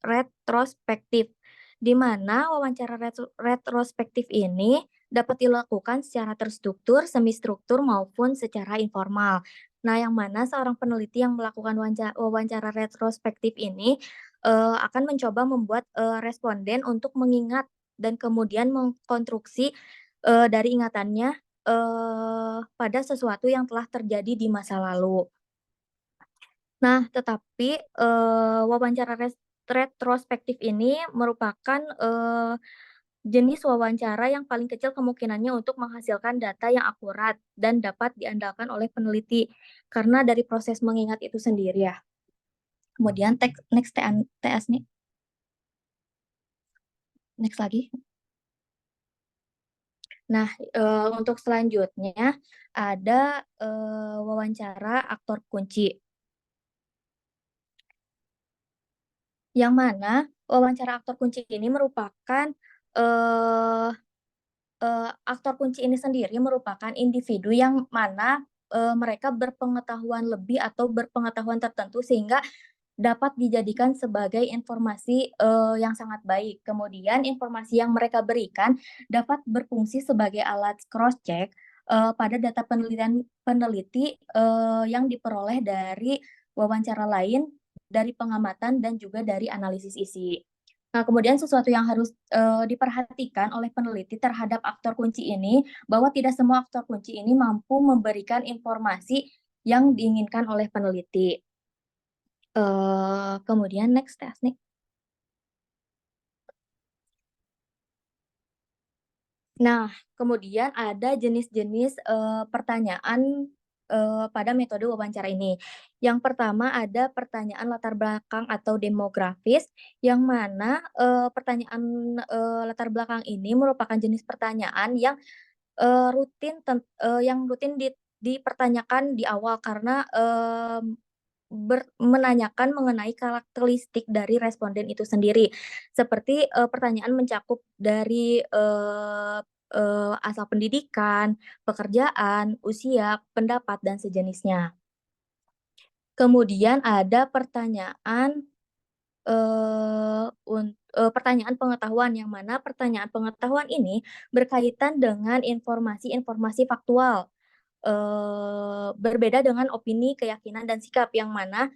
Speaker 6: retrospektif, di mana wawancara retrospektif ini dapat dilakukan secara terstruktur, semi-struktur, maupun secara informal. Nah, yang mana seorang peneliti yang melakukan wawancara retrospektif ini akan mencoba membuat responden untuk mengingat dan kemudian mengkonstruksi dari ingatannya pada sesuatu yang telah terjadi di masa lalu. Nah, tetapi wawancara retrospektif ini merupakan jenis wawancara yang paling kecil kemungkinannya untuk menghasilkan data yang akurat dan dapat diandalkan oleh peneliti karena dari proses mengingat itu sendiri ya. Kemudian next TS nih. Next lagi. Nah, untuk selanjutnya ada wawancara aktor kunci. Yang mana wawancara aktor kunci ini merupakan aktor kunci ini sendiri merupakan individu yang mana mereka berpengetahuan lebih atau berpengetahuan tertentu sehingga dapat dijadikan sebagai informasi yang sangat baik. Kemudian informasi yang mereka berikan dapat berfungsi sebagai alat cross-check pada data peneliti yang diperoleh dari wawancara lain, dari pengamatan, dan juga dari analisis isi. Nah, kemudian sesuatu yang harus diperhatikan oleh peneliti terhadap aktor kunci ini, bahwa tidak semua aktor kunci ini mampu memberikan informasi yang diinginkan oleh peneliti. Kemudian next test nih. Nah, kemudian ada jenis-jenis pertanyaan pada metode wawancara ini. Yang pertama ada pertanyaan latar belakang atau demografis, yang mana pertanyaan latar belakang ini merupakan jenis pertanyaan yang rutin dipertanyakan di awal karena menanyakan mengenai karakteristik dari responden itu sendiri. Seperti pertanyaan mencakup dari asal pendidikan, pekerjaan, usia, pendapat, dan sejenisnya. Kemudian ada pertanyaan pertanyaan pengetahuan, yang mana pertanyaan pengetahuan ini berkaitan dengan informasi-informasi faktual. Berbeda dengan opini, keyakinan, dan sikap, yang mana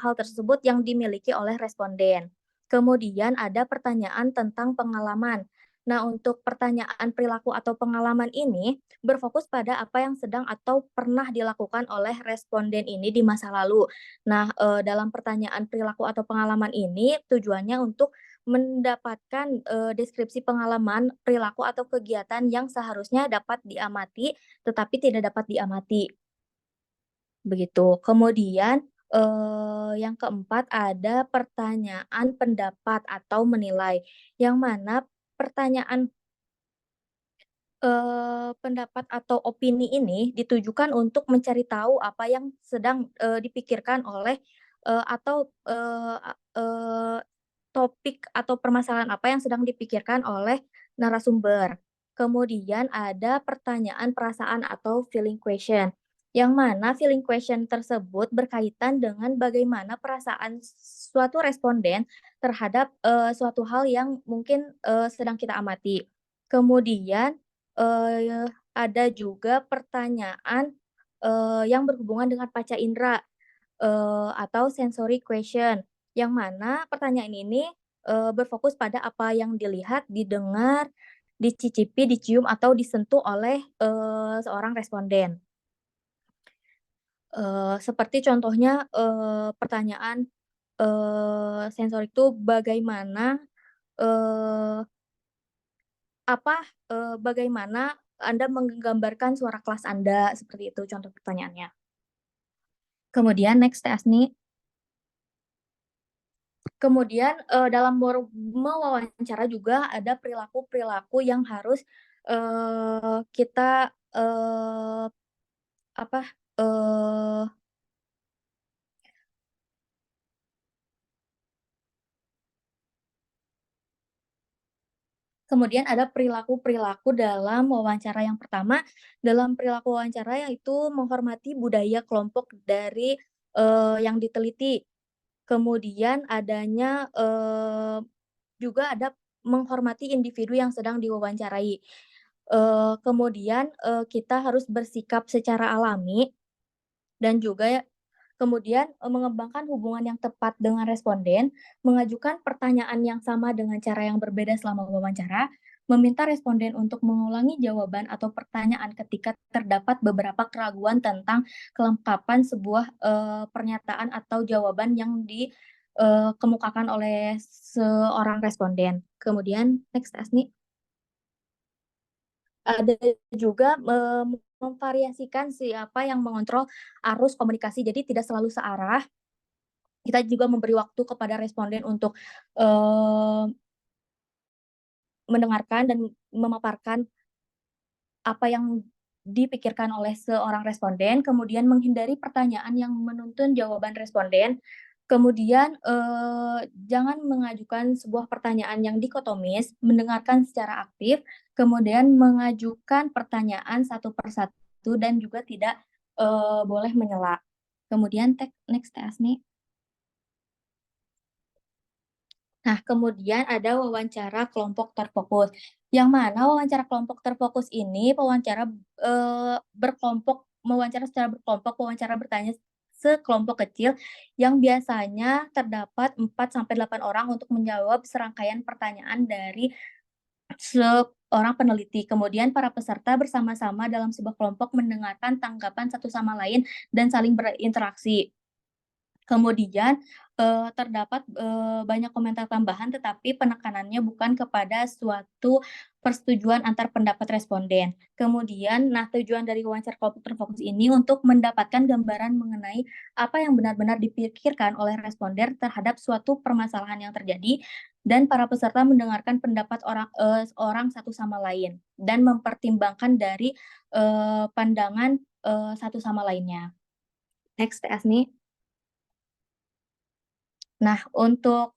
Speaker 6: hal tersebut yang dimiliki oleh responden. Kemudian ada pertanyaan tentang pengalaman. Nah, untuk pertanyaan perilaku atau pengalaman ini berfokus pada apa yang sedang atau pernah dilakukan oleh responden ini di masa lalu. Nah, dalam pertanyaan perilaku atau pengalaman ini tujuannya untuk mendapatkan deskripsi pengalaman, perilaku, atau kegiatan yang seharusnya dapat diamati tetapi tidak dapat diamati. Begitu. Kemudian yang keempat ada pertanyaan pendapat atau menilai, yang mana pertanyaan pendapat atau opini ini ditujukan untuk mencari tahu apa yang sedang dipikirkan oleh atau topik atau permasalahan apa yang sedang dipikirkan oleh narasumber. Kemudian ada pertanyaan perasaan atau feeling question, yang mana feeling question tersebut berkaitan dengan bagaimana perasaan suatu responden terhadap suatu hal yang mungkin sedang kita amati. Kemudian ada juga pertanyaan yang berhubungan dengan panca indera atau sensory question, yang mana pertanyaan ini berfokus pada apa yang dilihat, didengar, dicicipi, dicium, atau disentuh oleh seorang responden. Seperti contohnya pertanyaan sensor itu bagaimana bagaimana Anda menggambarkan suara kelas Anda, seperti itu contoh pertanyaannya. Kemudian next nih. Kemudian dalam mewawancara juga ada perilaku-perilaku yang harus kita apa kemudian ada perilaku-perilaku dalam wawancara. Yang pertama, dalam perilaku wawancara yaitu menghormati budaya kelompok dari yang diteliti. Kemudian adanya juga ada menghormati individu yang sedang diwawancarai. Kemudian kita harus bersikap secara alami dan juga kemudian mengembangkan hubungan yang tepat dengan responden, mengajukan pertanyaan yang sama dengan cara yang berbeda selama wawancara, meminta responden untuk mengulangi jawaban atau pertanyaan ketika terdapat beberapa keraguan tentang kelengkapan sebuah pernyataan atau jawaban yang dikemukakan oleh seorang responden. Kemudian next Asni. Ada juga memvariasikan siapa yang mengontrol arus komunikasi, jadi tidak selalu searah. Kita juga memberi waktu kepada responden untuk mendengarkan dan memaparkan apa yang dipikirkan oleh seorang responden, kemudian menghindari pertanyaan yang menuntun jawaban responden, kemudian jangan mengajukan sebuah pertanyaan yang dikotomis, mendengarkan secara aktif, kemudian mengajukan pertanyaan satu persatu dan juga tidak boleh menyela. Kemudian next Asni. Nah, kemudian ada wawancara kelompok terfokus. Yang mana wawancara kelompok terfokus ini wawancara secara berkelompok, wawancara bertanya sekelompok kecil yang biasanya terdapat 4-8 orang untuk menjawab serangkaian pertanyaan dari seorang peneliti. Kemudian para peserta bersama-sama dalam sebuah kelompok mendengarkan tanggapan satu sama lain dan saling berinteraksi. Kemudian terdapat banyak komentar tambahan, tetapi penekanannya bukan kepada suatu persetujuan antar pendapat responden. Kemudian, tujuan dari wawancara kelompok terfokus ini untuk mendapatkan gambaran mengenai apa yang benar-benar dipikirkan oleh responden terhadap suatu permasalahan yang terjadi, dan para peserta mendengarkan pendapat orang satu sama lain dan mempertimbangkan dari pandangan satu sama lainnya. Next, Asni. Nah, untuk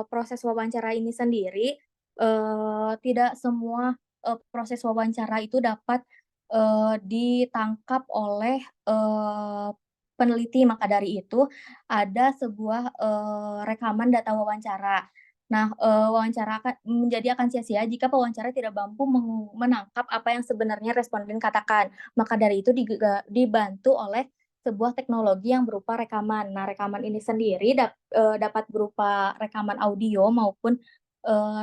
Speaker 6: proses wawancara ini sendiri, tidak semua proses wawancara itu dapat ditangkap oleh peneliti. Maka dari itu, ada sebuah rekaman data wawancara. Nah, wawancara akan sia-sia jika pewawancara tidak mampu menangkap apa yang sebenarnya responden katakan. Maka dari itu dibantu oleh sebuah teknologi yang berupa rekaman. Nah, rekaman ini sendiri dapat berupa rekaman audio maupun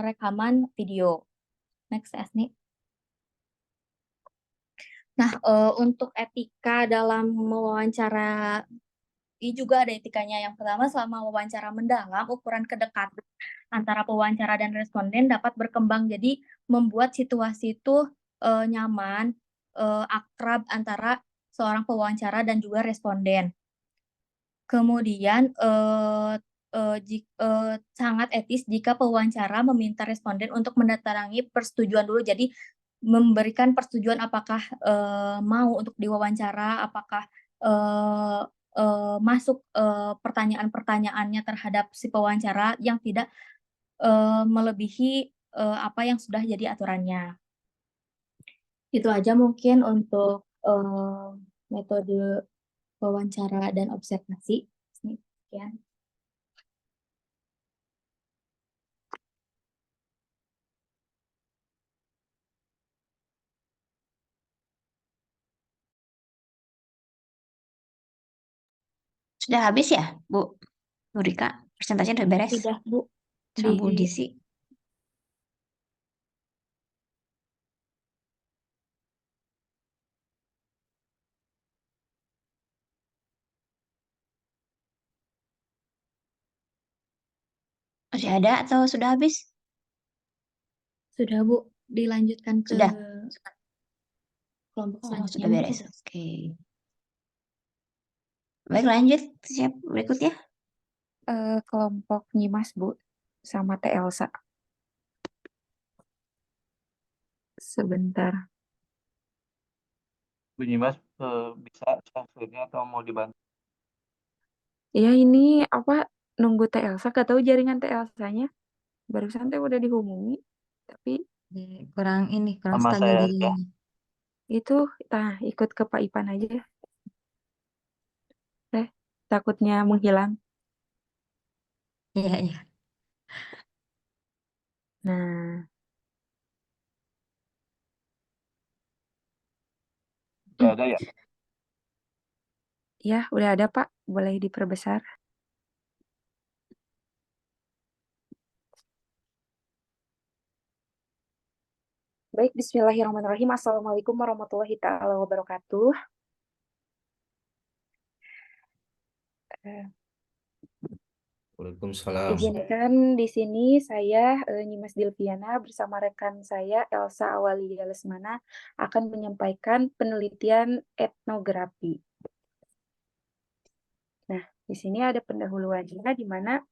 Speaker 6: rekaman video. Next, Asni. Nah, untuk etika dalam mewawancara, ini juga ada etikanya. Yang pertama, selama wawancara mendalam, ukuran kedekatan antara pewawancara dan responden dapat berkembang. Jadi, membuat situasi itu nyaman, akrab antara seorang pewawancara dan juga responden. Kemudian sangat etis jika pewawancara meminta responden untuk mendatangi persetujuan dulu. Jadi memberikan persetujuan apakah mau untuk diwawancara, apakah masuk pertanyaan-pertanyaannya terhadap si pewawancara yang tidak melebihi apa yang sudah jadi aturannya. Itu aja mungkin untuk metode wawancara dan observasi. Sekian.
Speaker 3: Sudah habis ya, Bu Rika? Presentasinya udah beres?
Speaker 6: Sudah, Bu.
Speaker 3: Sama Bu Disi. Masih ada atau sudah habis?
Speaker 6: Sudah, Bu. Dilanjutkan ke
Speaker 3: Sudah.
Speaker 6: kelompok selanjutnya.
Speaker 3: Sudah beres. Oke. Baik, lanjut. Siap berikutnya.
Speaker 7: kelompok Nyimas, Bu, sama Teh Elsa. Sebentar.
Speaker 8: Bu Nyimas bisa share-nya atau mau dibantu?
Speaker 7: Ya ini apa nunggu Teh Elsa, gak tahu jaringan Teh Elsanya. Barusan Teh udah dihubungi, tapi
Speaker 2: Kurang
Speaker 8: Sama
Speaker 2: stabil
Speaker 8: saya ya.
Speaker 2: jaringannya.
Speaker 7: itu ikut ke Pak Ipan aja. Takutnya menghilang.
Speaker 2: Iya, iya.
Speaker 7: Nah,
Speaker 8: Udah ada ya?
Speaker 7: ya udah ada Pak, boleh diperbesar. Baik, bismillahirrahmanirrahim. Assalamualaikum warahmatullahi taala wabarakatuh.
Speaker 9: Waalaikumsalam.
Speaker 7: Izinkan di sini saya Nyimas Dilviana bersama rekan saya Elsa Awalia Lesmana akan menyampaikan penelitian etnografi. Nah, di sini ada pendahuluannya di mana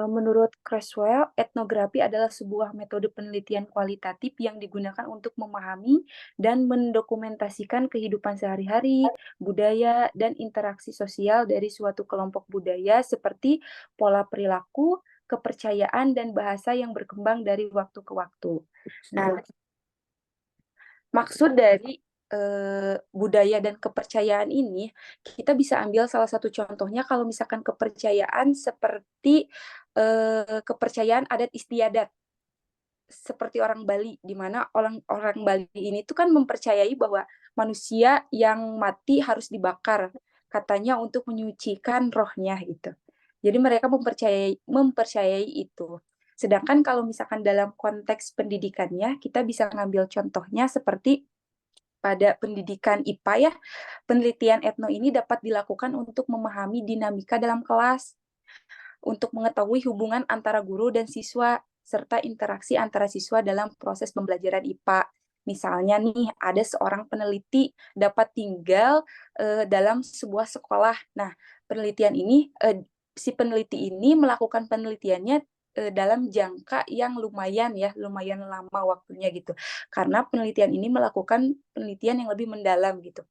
Speaker 7: menurut Creswell, etnografi adalah sebuah metode penelitian kualitatif yang digunakan untuk memahami dan mendokumentasikan kehidupan sehari-hari, budaya, dan interaksi sosial dari suatu kelompok budaya seperti pola perilaku, kepercayaan, dan bahasa yang berkembang dari waktu ke waktu. Nah, maksud dari budaya dan kepercayaan ini, kita bisa ambil salah satu contohnya kalau misalkan kepercayaan seperti kepercayaan adat istiadat, seperti orang Bali, di mana orang Bali ini tuh kan mempercayai bahwa manusia yang mati harus dibakar, katanya untuk menyucikan rohnya gitu. Jadi mereka mempercayai itu. Sedangkan kalau misalkan dalam konteks pendidikannya, kita bisa ngambil contohnya seperti pada pendidikan IPA ya, penelitian etno ini dapat dilakukan untuk memahami dinamika dalam kelas, untuk mengetahui hubungan antara guru dan siswa, serta interaksi antara siswa dalam proses pembelajaran IPA. Misalnya nih, ada seorang peneliti dapat tinggal dalam sebuah sekolah. Nah, penelitian ini, si peneliti ini melakukan penelitiannya dalam jangka yang lumayan lama waktunya gitu. Karena penelitian ini melakukan penelitian yang lebih mendalam gitu.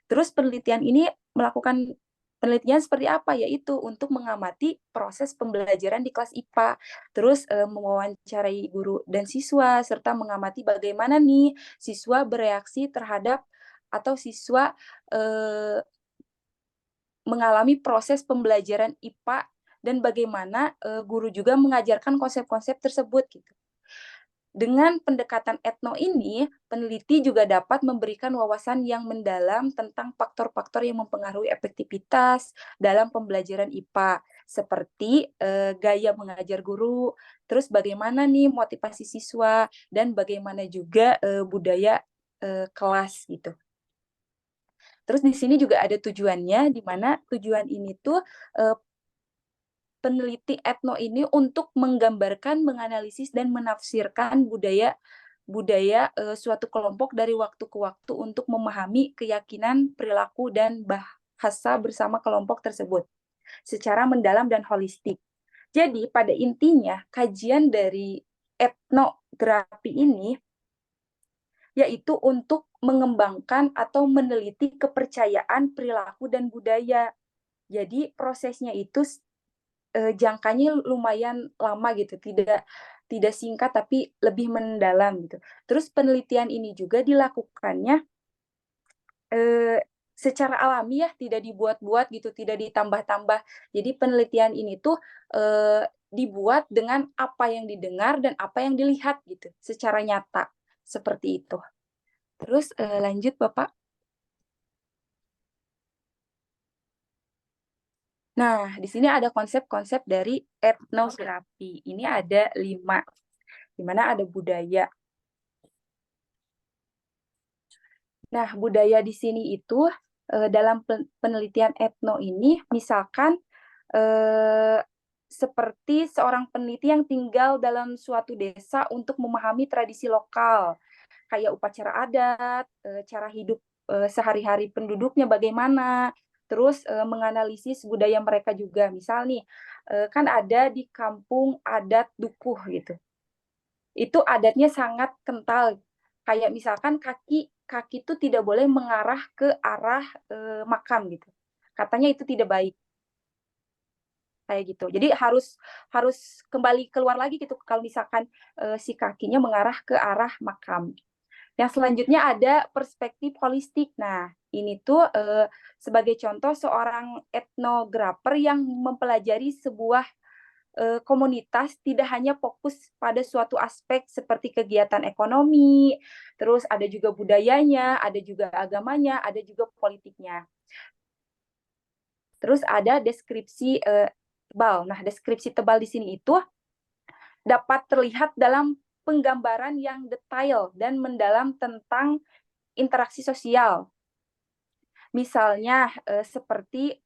Speaker 7: Terus penelitian ini melakukan penelitian seperti apa? Yaitu untuk mengamati proses pembelajaran di kelas IPA, terus mewawancarai guru dan siswa, serta mengamati bagaimana nih siswa bereaksi terhadap atau siswa mengalami proses pembelajaran IPA dan bagaimana guru juga mengajarkan konsep-konsep tersebut gitu. Dengan pendekatan etno ini, peneliti juga dapat memberikan wawasan yang mendalam tentang faktor-faktor yang mempengaruhi efektivitas dalam pembelajaran IPA, seperti gaya mengajar guru, terus bagaimana nih motivasi siswa, dan bagaimana juga budaya kelas gitu. Terus di sini juga ada tujuannya, di mana tujuan ini tuh peneliti etno ini untuk menggambarkan, menganalisis, dan menafsirkan budaya suatu kelompok dari waktu ke waktu untuk memahami keyakinan, perilaku, dan bahasa bersama kelompok tersebut secara mendalam dan holistik. Jadi pada intinya kajian dari etnografi ini yaitu untuk mengembangkan atau meneliti kepercayaan, perilaku, dan budaya. Jadi prosesnya itu jangkanya lumayan lama gitu, tidak singkat tapi lebih mendalam gitu. Terus penelitian ini juga dilakukannya secara alami ya, tidak dibuat-buat gitu, tidak ditambah-tambah. Jadi penelitian ini tuh dibuat dengan apa yang didengar dan apa yang dilihat gitu, secara nyata seperti itu. Terus lanjut Bapak. Nah, di sini ada konsep-konsep dari etnografi. Ini ada 5, di mana ada budaya. Nah, budaya di sini itu dalam penelitian etno ini, misalkan seperti seorang peneliti yang tinggal dalam suatu desa untuk memahami tradisi lokal, kayak upacara adat, cara hidup sehari-hari penduduknya bagaimana, terus menganalisis budaya mereka juga. Misal nih, kan ada di kampung adat Dukuh gitu. Itu adatnya sangat kental. Kayak misalkan kaki itu tidak boleh mengarah ke arah makam gitu. Katanya itu tidak baik. Kayak gitu. Jadi harus kembali keluar lagi gitu kalau misalkan si kakinya mengarah ke arah makam. Yang selanjutnya ada perspektif holistik. Nah, ini tuh sebagai contoh seorang etnografer yang mempelajari sebuah komunitas tidak hanya fokus pada suatu aspek seperti kegiatan ekonomi, terus ada juga budayanya, ada juga agamanya, ada juga politiknya. Terus ada deskripsi tebal. Nah, deskripsi tebal di sini itu dapat terlihat dalam penggambaran yang detail dan mendalam tentang interaksi sosial. Misalnya seperti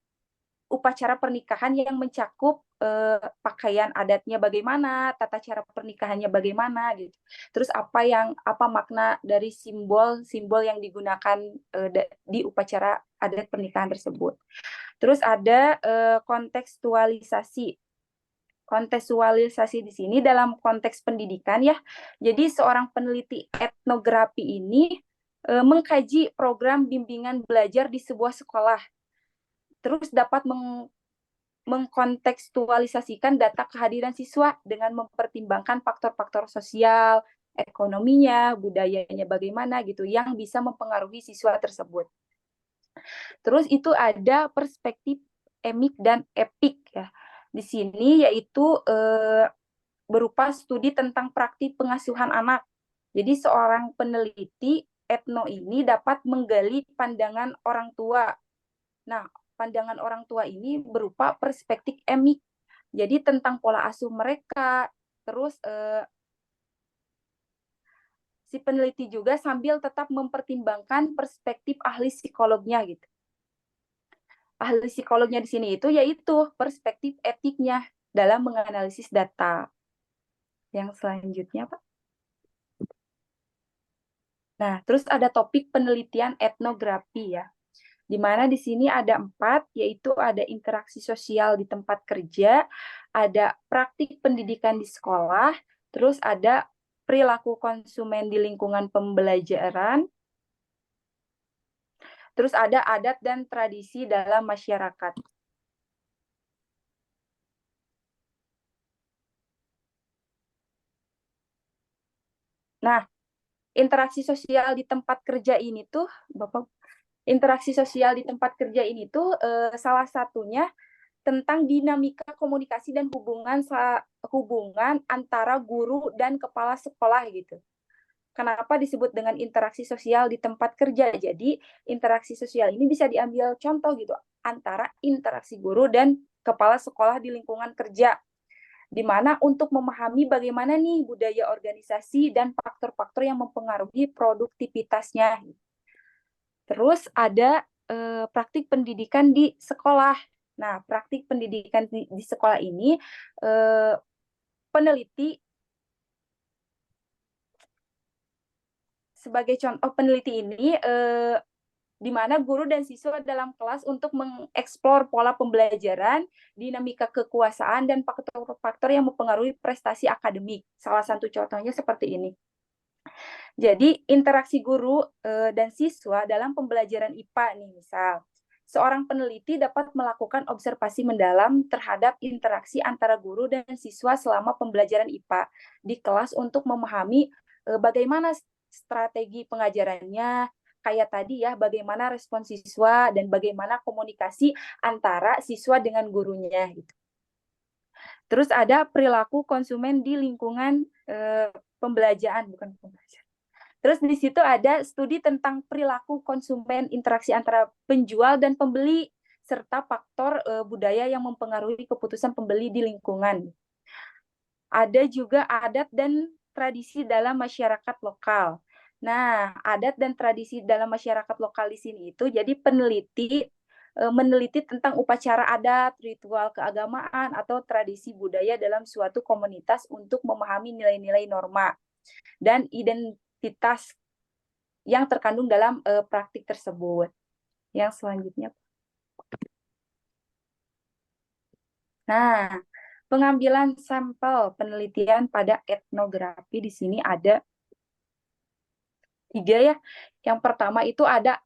Speaker 7: upacara pernikahan yang mencakup pakaian adatnya bagaimana, tata cara pernikahannya bagaimana gitu. Terus apa makna dari simbol yang digunakan di upacara adat pernikahan tersebut. Terus ada kontekstualisasi. Kontekstualisasi di sini dalam konteks pendidikan ya. Jadi seorang peneliti etnografi ini mengkaji program bimbingan belajar di sebuah sekolah. Terus dapat mengkontekstualisasikan data kehadiran siswa dengan mempertimbangkan faktor-faktor sosial, ekonominya, budayanya bagaimana gitu yang bisa mempengaruhi siswa tersebut. Terus itu ada perspektif emik dan epik ya. Di sini yaitu berupa studi tentang praktik pengasuhan anak. Jadi seorang peneliti etno ini dapat menggali pandangan orang tua. Nah, pandangan orang tua ini berupa perspektif emik. Jadi tentang pola asuh mereka, terus si peneliti juga sambil tetap mempertimbangkan perspektif ahli psikolognya gitu. Ahli psikolognya di sini itu yaitu perspektif etiknya dalam menganalisis data. Yang selanjutnya, Pak. Nah, terus ada topik penelitian etnografi ya. Di mana di sini ada 4, yaitu ada interaksi sosial di tempat kerja, ada praktik pendidikan di sekolah, terus ada perilaku konsumen di lingkungan pembelajaran, terus ada adat dan tradisi dalam masyarakat. Nah, interaksi sosial di tempat kerja ini tuh, Bapak, interaksi sosial di tempat kerja ini tuh salah satunya tentang dinamika komunikasi dan hubungan antara guru dan kepala sekolah gitu. Kenapa disebut dengan interaksi sosial di tempat kerja? Jadi interaksi sosial ini bisa diambil contoh gitu antara interaksi guru dan kepala sekolah di lingkungan kerja. Di mana untuk memahami bagaimana nih budaya organisasi dan faktor-faktor yang mempengaruhi produktivitasnya. Terus ada praktik pendidikan di sekolah. Nah, praktik pendidikan di sekolah ini peneliti sebagai contoh peneliti ini di mana guru dan siswa dalam kelas untuk mengeksplor pola pembelajaran, dinamika kekuasaan, dan faktor-faktor yang mempengaruhi prestasi akademik. Salah satu contohnya seperti ini. Jadi, interaksi guru dan siswa dalam pembelajaran IPA nih, misal. Seorang peneliti dapat melakukan observasi mendalam terhadap interaksi antara guru dan siswa selama pembelajaran IPA di kelas untuk memahami bagaimana strategi pengajarannya, kayak tadi ya, bagaimana respon siswa dan bagaimana komunikasi antara siswa dengan gurunya gitu. Terus ada perilaku konsumen di lingkungan pembelajaran, bukan pembelajaran. Terus di situ ada studi tentang perilaku konsumen, interaksi antara penjual dan pembeli, serta faktor budaya yang mempengaruhi keputusan pembeli di lingkungan. Ada juga adat dan tradisi dalam masyarakat lokal. Nah, adat dan tradisi dalam masyarakat lokal di sini itu jadi peneliti meneliti tentang upacara adat, ritual keagamaan, atau tradisi budaya dalam suatu komunitas untuk memahami nilai-nilai norma dan identitas yang terkandung dalam praktik tersebut. Yang selanjutnya. Nah, pengambilan sampel penelitian pada etnografi di sini ada 3 ya. Yang pertama itu ada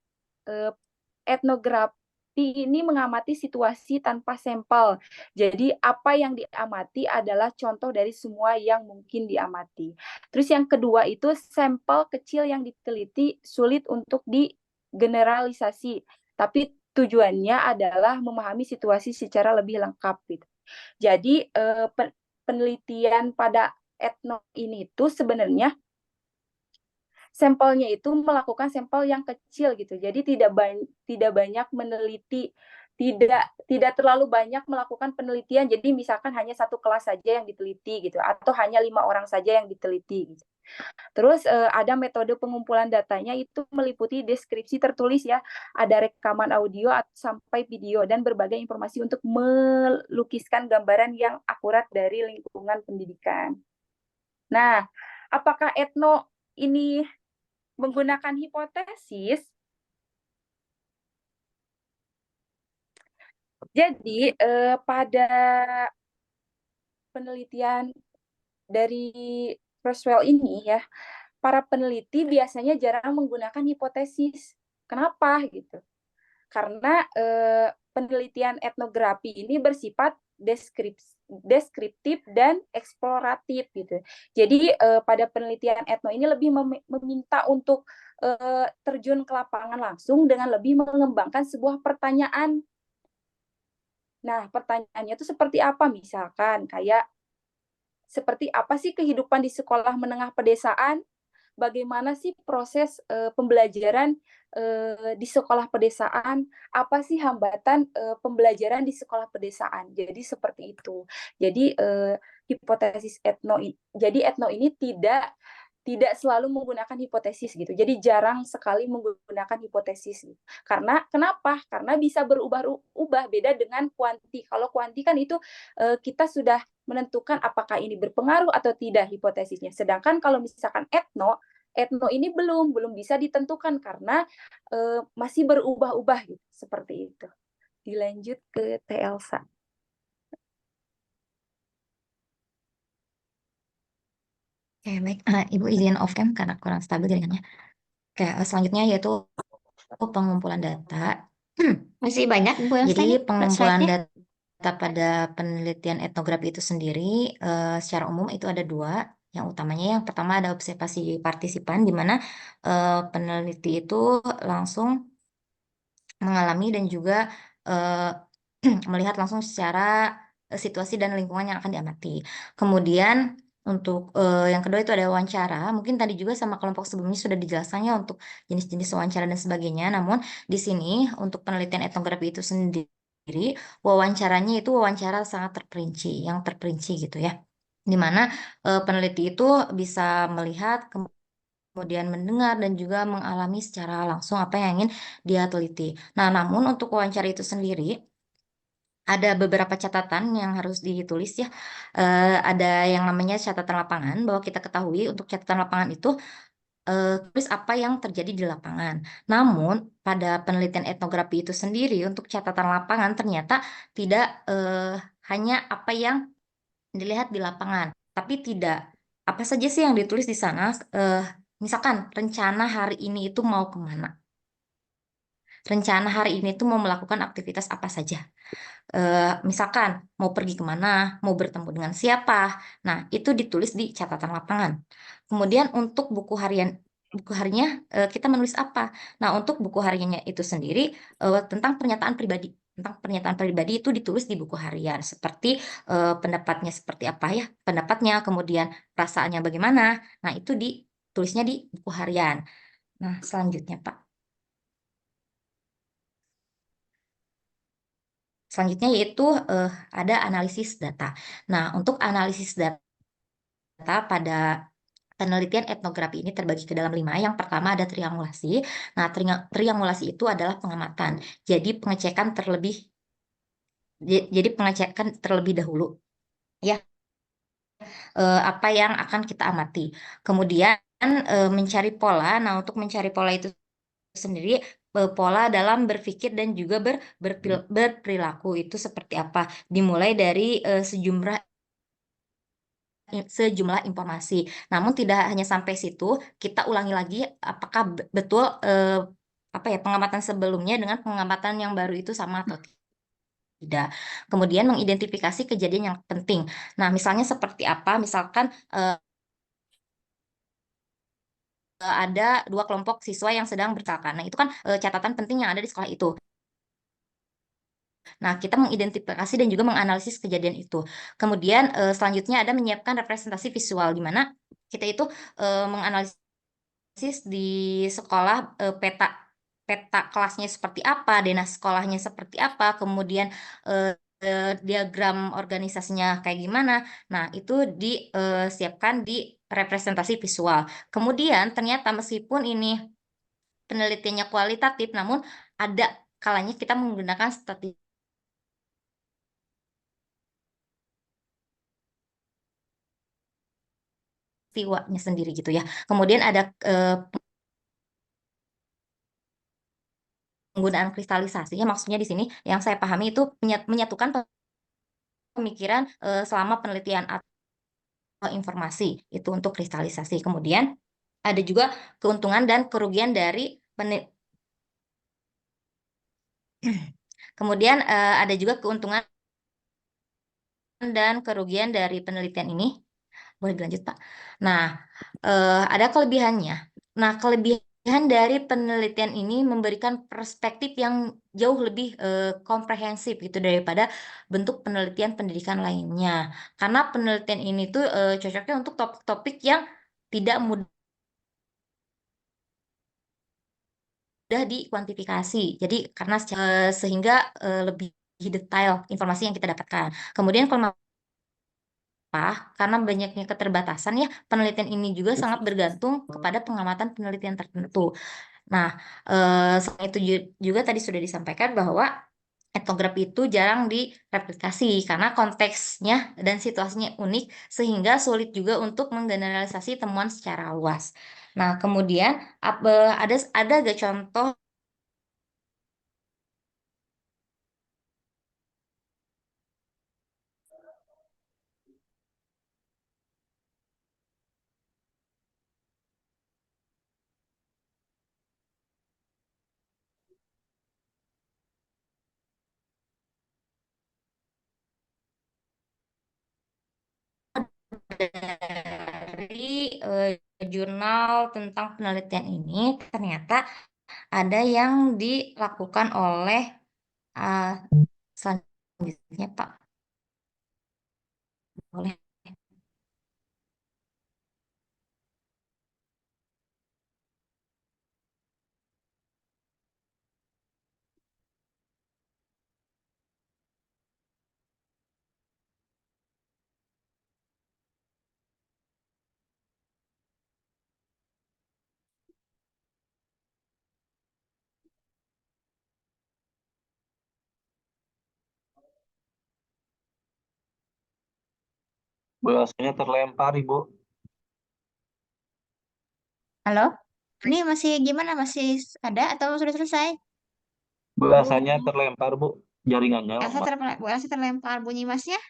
Speaker 7: etnografi ini mengamati situasi tanpa sampel. Jadi apa yang diamati adalah contoh dari semua yang mungkin diamati. Terus yang kedua itu sampel kecil yang diteliti sulit untuk digeneralisasi, tapi tujuannya adalah memahami situasi secara lebih lengkap gitu. Jadi penelitian pada etno ini itu sebenarnya sampelnya itu melakukan sampel yang kecil gitu. Jadi tidak banyak meneliti, tidak terlalu banyak melakukan penelitian. Jadi misalkan hanya satu kelas saja yang diteliti gitu, atau hanya 5 orang saja yang diteliti gitu. Terus ada metode pengumpulan datanya itu meliputi deskripsi tertulis ya, ada rekaman audio sampai video dan berbagai informasi untuk melukiskan gambaran yang akurat dari lingkungan pendidikan. Nah, apakah etno ini menggunakan hipotesis? Jadi pada penelitian dari Kurzweil ini ya, para peneliti biasanya jarang menggunakan hipotesis. Kenapa gitu? Karena penelitian etnografi ini bersifat deskriptif dan eksploratif gitu. Jadi pada penelitian etno ini lebih meminta untuk terjun ke lapangan langsung dengan lebih mengembangkan sebuah pertanyaan. Nah, pertanyaannya itu seperti apa? Misalkan kayak seperti apa sih kehidupan di sekolah menengah pedesaan? Bagaimana sih proses pembelajaran di sekolah pedesaan? Apa sih hambatan pembelajaran di sekolah pedesaan? Jadi seperti itu. Jadi hipotesis etno ini tidak selalu menggunakan hipotesis gitu. Jadi jarang sekali menggunakan hipotesis. Gitu. Karena kenapa? Karena bisa berubah-ubah, beda dengan kuanti. Kalau kuanti kan itu kita sudah menentukan apakah ini berpengaruh atau tidak hipotesisnya. Sedangkan kalau misalkan etno ini belum bisa ditentukan karena masih berubah-ubah gitu. Seperti itu. Dilanjut ke Elsa.
Speaker 2: Oke, baik. Ibu izin off cam karena kurang stabil jaringannya. Oke, selanjutnya yaitu pengumpulan data.
Speaker 3: Masih banyak Bu Elsa
Speaker 2: Jadi
Speaker 3: ini
Speaker 2: pengumpulan
Speaker 3: slide-nya.
Speaker 2: data pada penelitian etnografi itu sendiri secara umum itu ada 2. Yang utamanya yang pertama ada observasi partisipan, di mana peneliti itu langsung mengalami dan juga melihat langsung secara situasi dan lingkungan yang akan diamati. Kemudian untuk yang kedua itu ada wawancara. Mungkin tadi juga sama kelompok sebelumnya sudah dijelaskannya untuk jenis-jenis wawancara dan sebagainya. Namun di sini untuk penelitian etnografi itu sendiri, wawancaranya itu wawancara sangat terperinci, yang terperinci gitu ya. Di mana peneliti itu bisa melihat kemudian mendengar dan juga mengalami secara langsung apa yang ingin dia teliti. Nah, namun untuk wawancara itu sendiri ada beberapa catatan yang harus ditulis ya. Ada yang namanya catatan lapangan, bahwa kita ketahui untuk catatan lapangan itu tulis apa yang terjadi di lapangan. Namun pada penelitian etnografi itu sendiri untuk catatan lapangan ternyata tidak hanya apa yang dilihat di lapangan, tapi tidak apa saja sih yang ditulis di sana. Misalkan rencana hari ini itu mau kemana? Rencana hari ini itu mau melakukan aktivitas apa saja? Misalkan mau pergi kemana, mau bertemu dengan siapa. Nah, itu ditulis di catatan lapangan. Kemudian untuk buku harinya kita menulis apa? Nah, untuk buku hariannya itu sendiri tentang pernyataan pribadi. Tentang pernyataan pribadi itu ditulis di buku harian. Seperti pendapatnya seperti apa ya, pendapatnya, kemudian perasaannya bagaimana. Nah, itu ditulisnya di buku harian. Nah, selanjutnya Pak. Selanjutnya yaitu ada analisis data. Nah, untuk analisis data pada penelitian etnografi ini terbagi ke dalam 5. Yang pertama ada triangulasi. Nah, triangulasi itu adalah pengamatan. Jadi pengecekan terlebih dahulu ya, apa yang akan kita amati. Kemudian mencari pola. Nah, untuk mencari pola itu sendiri pola dalam berpikir dan juga berperilaku itu seperti apa. Dimulai dari sejumlah informasi. Namun tidak hanya sampai situ, kita ulangi lagi apakah betul pengamatan sebelumnya dengan pengamatan yang baru itu sama atau tidak. Kemudian mengidentifikasi kejadian yang penting. Nah, misalnya seperti apa? Misalkan ada 2 kelompok siswa yang sedang bercakap. Nah, itu kan catatan penting yang ada di sekolah itu. Nah, kita mengidentifikasi dan juga menganalisis kejadian itu. Kemudian selanjutnya ada menyiapkan representasi visual, di mana kita itu menganalisis di sekolah peta kelasnya seperti apa, denah sekolahnya seperti apa, kemudian diagram organisasinya kayak gimana. Nah, itu disiapkan di representasi visual. Kemudian ternyata meskipun ini penelitiannya kualitatif, namun ada kalanya kita menggunakan statistik peristiwanya sendiri gitu ya. Kemudian ada penggunaan kristalisasi, ya maksudnya di sini yang saya pahami itu menyatukan pemikiran selama penelitian atau informasi itu untuk kristalisasi. Kemudian ada juga keuntungan dan kerugian dari kemudian ada juga keuntungan dan kerugian dari penelitian ini. Boleh dilanjut, Pak? Nah, ada kelebihannya. Nah, kelebihan dari penelitian ini memberikan perspektif yang jauh lebih komprehensif gitu daripada bentuk penelitian pendidikan lainnya. Karena penelitian ini tuh cocoknya untuk topik-topik yang tidak mudah dikuantifikasi. Jadi karena sehingga lebih detail informasi yang kita dapatkan. Kemudian kalau karena banyaknya keterbatasan ya, penelitian ini juga sangat bergantung kepada pengamatan penelitian tertentu. Nah, selain itu juga tadi sudah disampaikan bahwa etnografi itu jarang direplikasi karena konteksnya dan situasinya unik sehingga sulit juga untuk menggeneralisasi temuan secara luas. Nah, kemudian ada gak contoh dari jurnal tentang penelitian ini? Ternyata ada yang dilakukan oleh selanjutnya, Pak. Boleh.
Speaker 8: Bahasanya terlempar, Ibu.
Speaker 3: Halo? Ini masih gimana? Masih ada atau sudah selesai?
Speaker 8: Bahasanya terlempar, Bu. Jaringannya
Speaker 3: Elsa
Speaker 8: lemah.
Speaker 3: Bu Elsa terlempar bunyi masnya?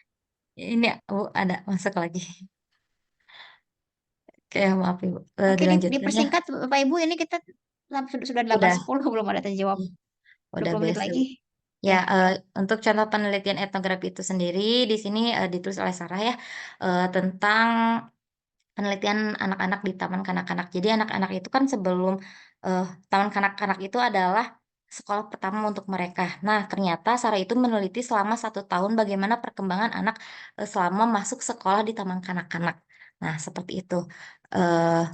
Speaker 2: Ini ada masuk lagi. Oke, maaf Ibu.
Speaker 3: Oke,
Speaker 2: Dilanjutkan ya.
Speaker 3: dipersingkat Bapak Ibu, ini kita sudah 8.10 belum ada terjawab.
Speaker 2: Udah
Speaker 3: 20 menit
Speaker 2: biasa.
Speaker 3: lagi.
Speaker 2: Ya, untuk contoh penelitian etnografi itu sendiri di sini ditulis oleh Sarah ya tentang penelitian anak-anak di taman kanak-kanak. Jadi anak-anak itu kan sebelum taman kanak-kanak itu adalah sekolah pertama untuk mereka. Nah, ternyata Sarah itu meneliti selama 1 tahun bagaimana perkembangan anak selama masuk sekolah di taman kanak-kanak. Nah, seperti itu. Eh,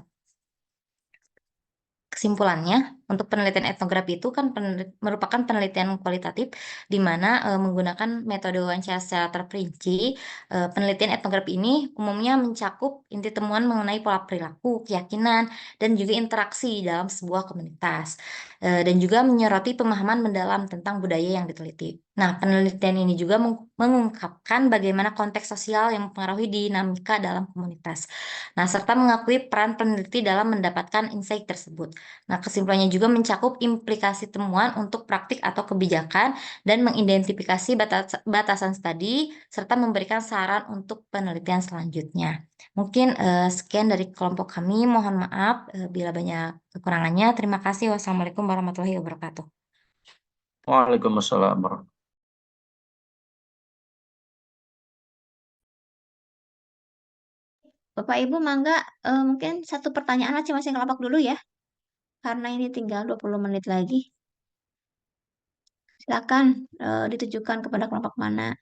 Speaker 2: Kesimpulannya, untuk penelitian etnografi itu kan merupakan penelitian kualitatif di mana menggunakan metode wawancara secara terperinci. Penelitian etnografi ini umumnya mencakup inti temuan mengenai pola perilaku, keyakinan, dan juga interaksi dalam sebuah komunitas. Dan juga menyoroti pemahaman mendalam tentang budaya yang diteliti. Nah, penelitian ini juga mengungkapkan bagaimana konteks sosial yang mempengaruhi dinamika dalam komunitas. Nah, serta mengakui peran peneliti dalam mendapatkan insight tersebut. Nah, kesimpulannya juga juga mencakup implikasi temuan untuk praktik atau kebijakan dan mengidentifikasi batasan studi serta memberikan saran untuk penelitian selanjutnya. Mungkin sekian dari kelompok kami. Mohon maaf bila banyak kekurangannya. Terima kasih. Wassalamualaikum warahmatullahi wabarakatuh.
Speaker 8: Waalaikumsalam warahmatullahi.
Speaker 3: Bapak Ibu mangga mungkin satu pertanyaan masing-masing kelompok dulu ya. Karena ini tinggal 20 menit lagi. Silakan ditujukan kepada kelompok mana.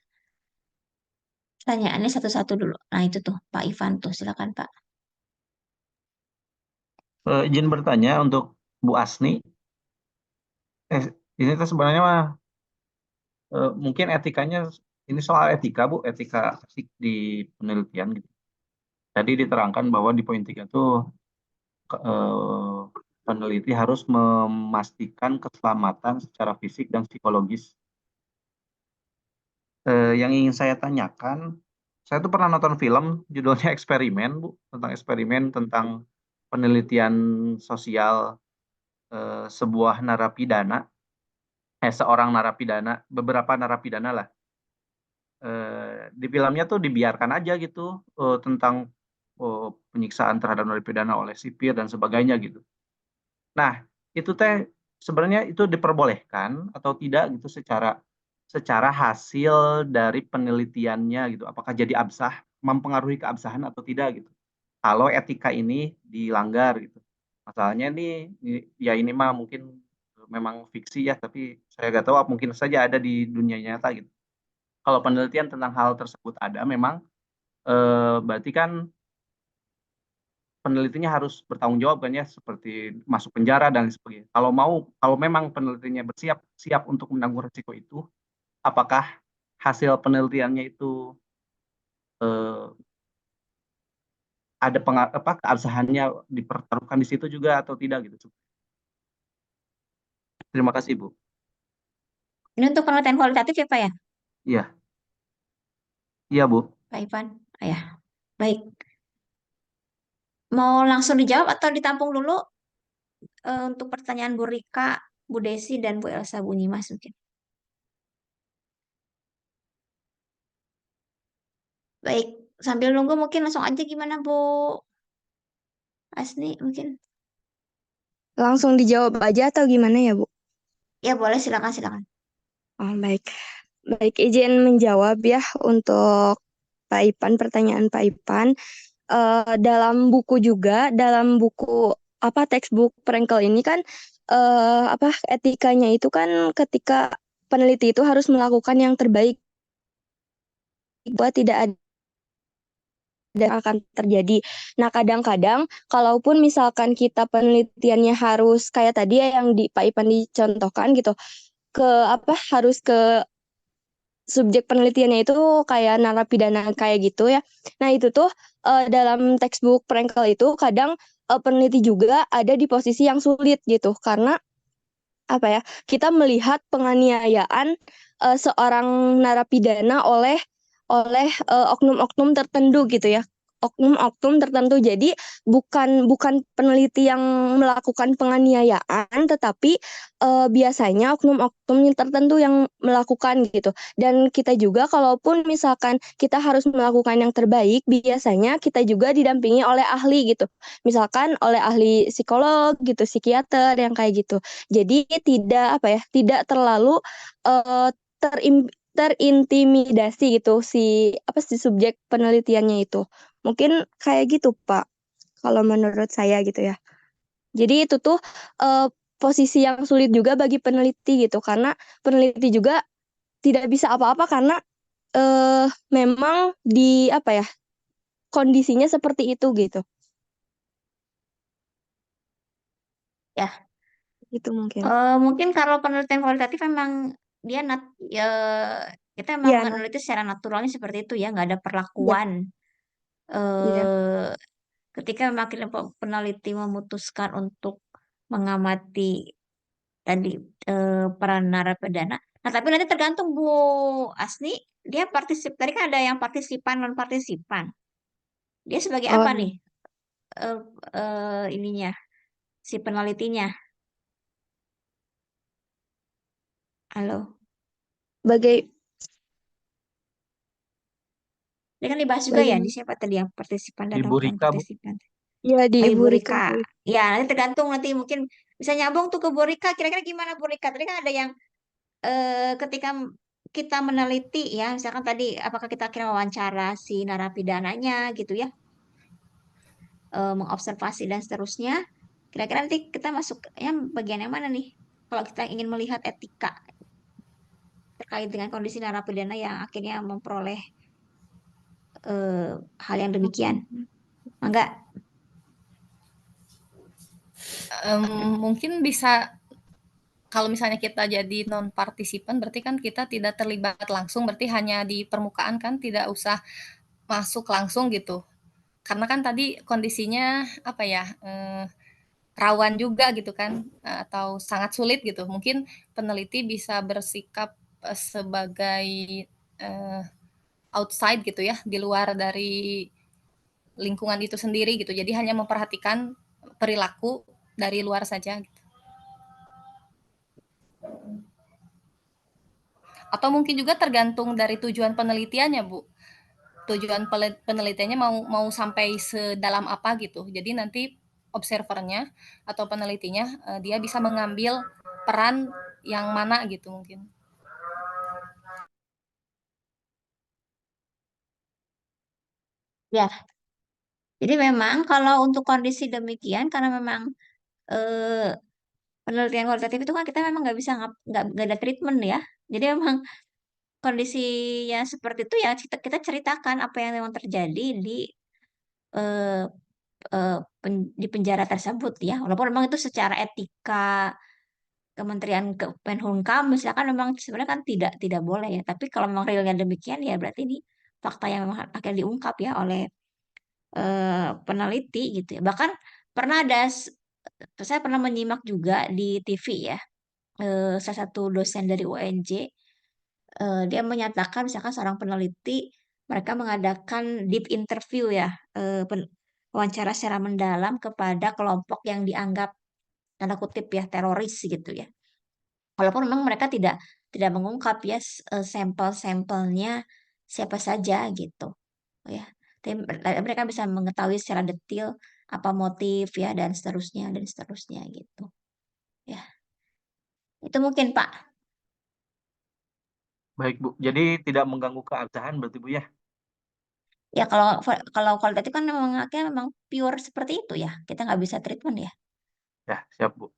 Speaker 3: Pertanyaannya satu-satu dulu. Nah, itu tuh Pak Ivan tuh. Silakan Pak.
Speaker 8: Izin bertanya untuk Bu Asni. Ini tuh sebenarnya mah mungkin etikanya, ini soal etika Bu, etika asik di penelitian gitu. Jadi diterangkan bahwa di poin 3 tuh peneliti harus memastikan keselamatan secara fisik dan psikologis. Yang ingin saya tanyakan, saya tuh pernah nonton film judulnya Eksperimen Bu, tentang eksperimen tentang penelitian sosial sebuah narapidana, seorang narapidana, beberapa narapidana lah. Di filmnya tuh dibiarkan aja gitu tentang penyiksaan terhadap narapidana oleh sipir dan sebagainya gitu. Nah, itu teh sebenarnya itu diperbolehkan atau tidak gitu secara hasil dari penelitiannya gitu. Apakah jadi absah, mempengaruhi keabsahan atau tidak gitu. Kalau etika ini dilanggar gitu. Masalahnya ya ini mah mungkin memang fiksi ya, tapi saya nggak tahu mungkin saja ada di dunia nyata gitu. Kalau penelitian tentang hal tersebut ada memang berarti kan penelitinya harus bertanggung jawab kan ya, seperti masuk penjara dan sebagainya. Kalau memang penelitinya siap untuk menanggung risiko itu, apakah hasil penelitiannya itu eh, ada keabsahannya dipertaruhkan di situ juga atau tidak gitu. Terima kasih Bu.
Speaker 3: Ini untuk penelitian kualitatif ya Pak ya?
Speaker 8: Iya. Iya Bu.
Speaker 3: Pak Ivan. Ya. Baik. Mau langsung dijawab atau ditampung dulu untuk pertanyaan Bu Rika, Bu Desi, dan Bu Elsa Bunyimas mungkin. Baik, sambil nunggu mungkin langsung aja gimana Bu Asni mungkin.
Speaker 1: Langsung dijawab aja atau gimana ya, Bu?
Speaker 3: Ya boleh, silakan silakan.
Speaker 1: Oh, baik. Baik, izin menjawab ya untuk Pak Ipan, pertanyaan Pak Ipan. Dalam buku juga, dalam buku textbook Frankel ini kan etikanya itu kan ketika peneliti itu harus melakukan yang terbaik buat tidak ada akan terjadi. Nah, kadang-kadang kalaupun misalkan kita penelitiannya harus kayak tadi ya yang di Pak Ipan dicontohkan gitu, harus ke subjek penelitiannya itu kayak narapidana kayak gitu ya. Nah, itu tuh dalam textbook Frankel itu kadang peneliti juga ada di posisi yang sulit gitu karena kita melihat penganiayaan seorang narapidana oleh oknum-oknum tertentu gitu ya, oknum-oknum tertentu. Jadi bukan peneliti yang melakukan penganiayaan, tetapi biasanya oknum-oknum tertentu yang melakukan gitu. Dan kita juga kalaupun misalkan kita harus melakukan yang terbaik, biasanya kita juga didampingi oleh ahli gitu, misalkan oleh ahli psikolog gitu, psikiater yang kayak gitu. Jadi tidak terlalu terintimidasi gitu si subjek penelitiannya itu. Mungkin kayak gitu, Pak. Kalau menurut saya gitu ya. Jadi itu tuh posisi yang sulit juga bagi peneliti gitu karena peneliti juga tidak bisa apa-apa karena memang di kondisinya seperti itu gitu.
Speaker 3: Ya.
Speaker 1: Itu mungkin.
Speaker 3: Mungkin kalau penelitian kualitatif memang dia kita memang
Speaker 1: Iya,
Speaker 3: meneliti secara naturalnya seperti itu ya, nggak ada
Speaker 1: iya,
Speaker 3: perlakuan.
Speaker 1: iya.
Speaker 3: Ketika makin peneliti memutuskan untuk mengamati tadi para narapidana. Nah, tapi nanti tergantung Bu Asni, dia tadi kan ada yang partisipan non partisipan. Dia sebagai
Speaker 1: Oh,
Speaker 3: apa nih ininya si penelitinya? Halo. Ini kan dibahas juga ya di siapa tadi yang partisipan dan
Speaker 8: Ibu
Speaker 3: peran
Speaker 8: Rika, Bu.
Speaker 3: partisipan.
Speaker 1: Ya, di
Speaker 3: Oh,
Speaker 1: Ibu
Speaker 3: Ibu
Speaker 1: Rika.
Speaker 3: Rika. Ya, nanti tergantung nanti mungkin bisa nyambung tuh ke Bu Rika. Kira-kira gimana Bu Rika? Tadi kan ada yang ketika kita meneliti ya, misalkan tadi apakah kita kira wawancara si narapidananya gitu ya, mengobservasi dan seterusnya. Kira-kira nanti kita masuk yang bagian yang mana nih? Kalau kita ingin melihat etika terkait dengan kondisi narapidana yang akhirnya memperoleh hal yang demikian. Enggak?
Speaker 4: Mungkin bisa kalau misalnya kita jadi non partisipan berarti kan kita tidak terlibat langsung, berarti hanya di permukaan kan, tidak usah masuk langsung gitu. Karena kan tadi kondisinya apa ya, rawan juga gitu kan, atau sangat sulit gitu. Mungkin peneliti bisa bersikap sebagai outside gitu ya, di luar dari lingkungan itu sendiri gitu. Jadi hanya memperhatikan perilaku dari luar saja gitu. Atau mungkin juga tergantung dari tujuan penelitiannya, Bu. Tujuan penelitiannya mau sampai sedalam apa gitu. Jadi nanti observernya atau penelitinya dia bisa mengambil peran yang mana gitu mungkin.
Speaker 3: Ya. Jadi memang kalau untuk kondisi demikian karena memang penelitian kualitatif itu kan kita memang nggak bisa nggak ada treatment ya. Jadi memang kondisinya seperti itu ya kita ceritakan apa yang memang terjadi eh, di penjara tersebut ya. Walaupun memang itu secara etika Kementerian Menhumkam misalkan memang sebenarnya kan tidak boleh ya. Tapi kalau memang realnya demikian ya berarti ini fakta yang memang akan diungkap ya oleh peneliti gitu ya. Bahkan saya pernah menyimak juga di TV ya. Salah satu dosen dari UNJ dia menyatakan misalkan seorang peneliti mereka mengadakan deep interview ya, wawancara secara mendalam kepada kelompok yang dianggap tanda kutip ya teroris gitu ya. Walaupun memang mereka tidak mengungkap ya sampel-sampelnya siapa saja gitu ya. Tapi mereka bisa mengetahui secara detail apa motif ya dan seterusnya gitu. Ya. Itu mungkin Pak.
Speaker 8: Baik, Bu. Jadi tidak mengganggu keabsahan berarti, Bu ya?
Speaker 3: Ya kalau kualitatif kan memang pure seperti itu ya. Kita nggak bisa treatment ya.
Speaker 8: Ya, siap, Bu.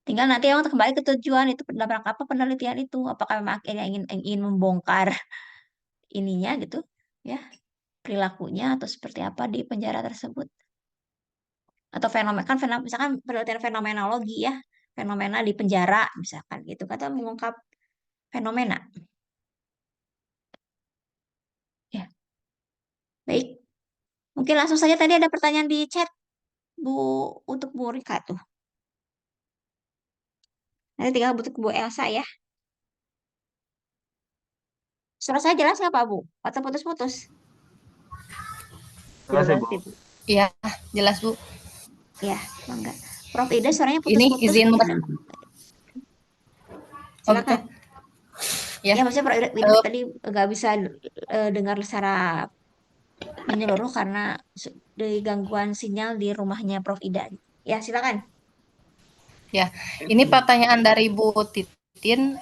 Speaker 3: Tinggal nanti yang kembali ke tujuan itu dalam rangka apa penelitian itu. Apakah memang akhirnya ingin membongkar ininya gitu ya perilakunya atau seperti apa di penjara tersebut. Atau misalkan penelitian fenomenologi ya. Fenomena di penjara misalkan gitu. Kata mengungkap fenomena. Ya, baik. Mungkin langsung saja tadi ada pertanyaan di chat Bu untuk Bu Rika tuh. Nanti tinggal butuh Bu Elsa ya. Suara saya jelas nggak Pak Bu? Atau putus-putus?
Speaker 8: Jelas ya, Bu?
Speaker 3: Ibu.
Speaker 4: Iya, jelas Bu.
Speaker 3: Ya, mangga. Prof Ida suaranya
Speaker 4: Ini
Speaker 3: putus-putus.
Speaker 4: izin
Speaker 3: Silakan.
Speaker 4: Ya.
Speaker 3: Ya, maksudnya Prof Ida tadi nggak bisa dengar secara menyeluruh karena dari gangguan sinyal di rumahnya Prof Ida. Ya, silakan.
Speaker 4: Ya, ini pertanyaan dari Bu Titin.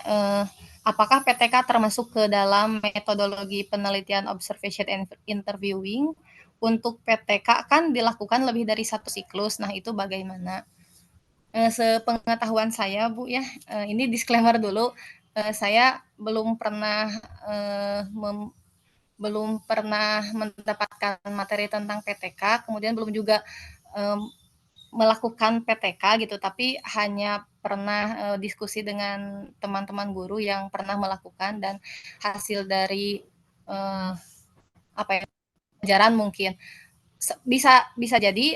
Speaker 4: Apakah PTK termasuk ke dalam metodologi penelitian observation and interviewing? Untuk PTK kan dilakukan lebih dari satu siklus. Nah, itu bagaimana? Sepengetahuan saya, Bu ya, ini disclaimer dulu. Saya belum pernah mendapatkan materi tentang PTK, kemudian belum juga melakukan PTK gitu, tapi hanya pernah diskusi dengan teman-teman guru yang pernah melakukan dan hasil dari pelajaran mungkin bisa jadi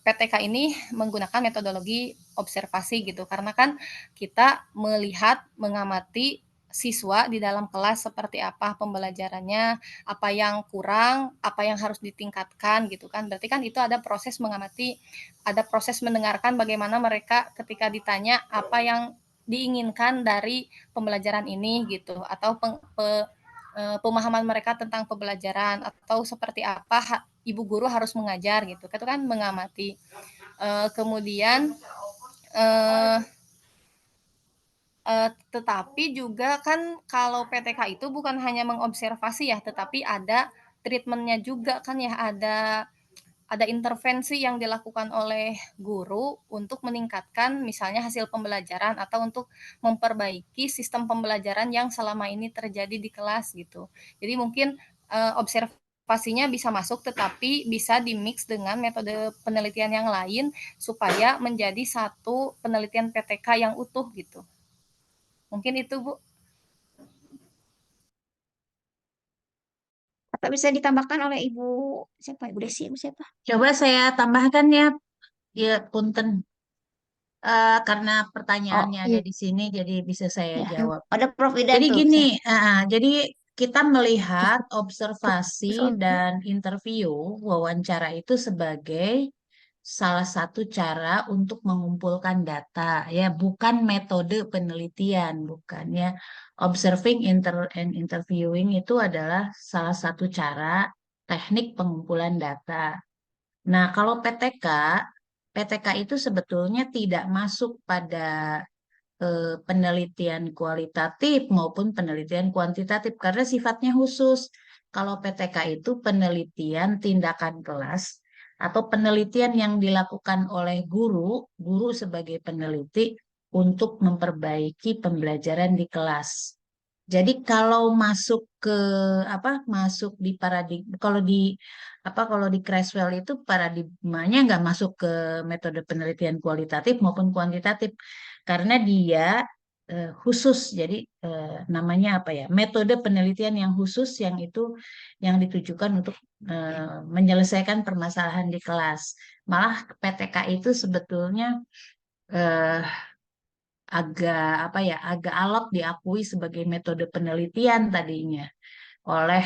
Speaker 4: PTK ini menggunakan metodologi observasi gitu, karena kan kita melihat mengamati siswa di dalam kelas seperti apa pembelajarannya, apa yang kurang, apa yang harus ditingkatkan gitu kan. Berarti kan itu ada proses mengamati, ada proses mendengarkan bagaimana mereka ketika ditanya apa yang diinginkan dari pembelajaran ini gitu, atau pemahaman mereka tentang pembelajaran, atau seperti apa ibu guru harus mengajar gitu. Itu kan mengamati. Kemudian tetapi juga kan kalau PTK itu bukan hanya mengobservasi ya, tetapi ada treatment-nya juga kan ya, ada intervensi yang dilakukan oleh guru untuk meningkatkan misalnya hasil pembelajaran atau untuk memperbaiki sistem pembelajaran yang selama ini terjadi di kelas gitu. Jadi mungkin observasinya bisa masuk, tetapi bisa dimix dengan metode penelitian yang lain supaya menjadi satu penelitian PTK yang utuh gitu. Mungkin itu, Bu.
Speaker 3: Atau bisa ditambahkan oleh Ibu siapa? Ibu Desi, Ibu siapa?
Speaker 9: Coba saya tambahkan ya punten. Karena pertanyaannya ada
Speaker 3: iya.
Speaker 9: di sini, jadi bisa saya
Speaker 3: Ya.
Speaker 9: jawab.
Speaker 3: Ada Prof Ida
Speaker 9: Jadi
Speaker 3: tuh.
Speaker 9: gini, jadi kita melihat observasi
Speaker 3: Soal-
Speaker 9: dan interview, wawancara itu sebagai salah satu cara untuk mengumpulkan data, ya, bukan metode penelitian, bukan ya. Observing, and interviewing itu adalah salah satu cara teknik pengumpulan data. Nah, kalau PTK itu sebetulnya tidak masuk pada penelitian kualitatif maupun penelitian kuantitatif karena sifatnya khusus. Kalau PTK itu penelitian tindakan kelas atau penelitian yang dilakukan oleh guru sebagai peneliti untuk memperbaiki pembelajaran di kelas. Jadi kalau masuk ke masuk di paradigma, kalau di Creswell itu paradigmanya nggak masuk ke metode penelitian kualitatif maupun kuantitatif karena dia khusus. Jadi namanya metode penelitian yang khusus yang yang ditujukan untuk menyelesaikan permasalahan di kelas. Malah PTK itu sebetulnya eh, agak alot diakui sebagai metode penelitian tadinya oleh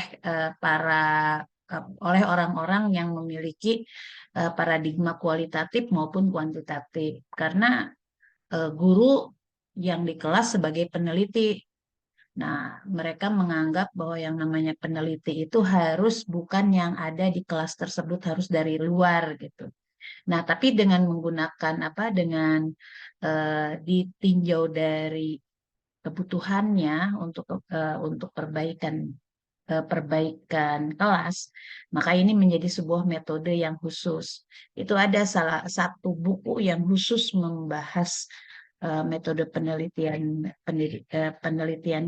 Speaker 9: oleh orang-orang yang memiliki paradigma kualitatif maupun kuantitatif karena guru yang di kelas sebagai peneliti. Nah, mereka menganggap bahwa yang namanya peneliti itu harus bukan yang ada di kelas tersebut, harus dari luar gitu. Nah, tapi dengan menggunakan ditinjau dari kebutuhannya untuk perbaikan kelas, maka ini menjadi sebuah metode yang khusus. Itu ada salah satu buku yang khusus membahas metode penelitian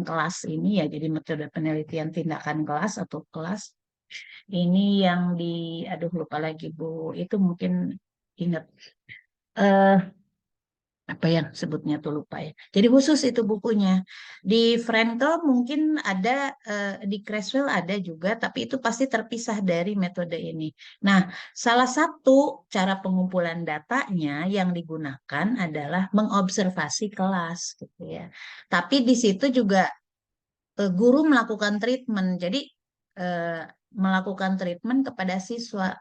Speaker 9: kelas ini ya, jadi metode penelitian tindakan kelas atau kelas. Ini yang aduh lupa lagi Bu, itu mungkin ingat apa yang sebutnya tuh lupa ya. Jadi khusus itu bukunya. Di Frankel mungkin ada, di Creswell ada juga, tapi itu pasti terpisah dari metode ini. Nah, salah satu cara pengumpulan datanya yang digunakan adalah mengobservasi kelas gitu ya. Tapi di situ juga guru melakukan treatment. Jadi melakukan treatment kepada siswa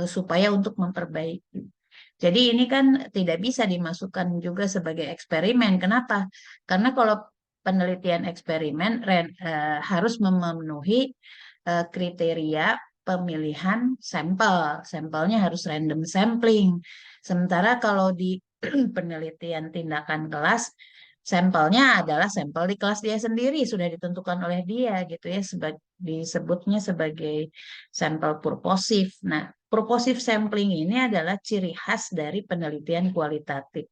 Speaker 9: supaya untuk memperbaiki. Jadi ini kan tidak bisa dimasukkan juga sebagai eksperimen. Kenapa? Karena kalau penelitian eksperimen harus memenuhi kriteria pemilihan sampel. Sampelnya harus random sampling. Sementara kalau di penelitian tindakan kelas, sampelnya adalah sampel di kelas dia sendiri, sudah ditentukan oleh dia gitu ya, disebutnya sebagai sampel purposif. Nah, purposive sampling ini adalah ciri khas dari penelitian kualitatif.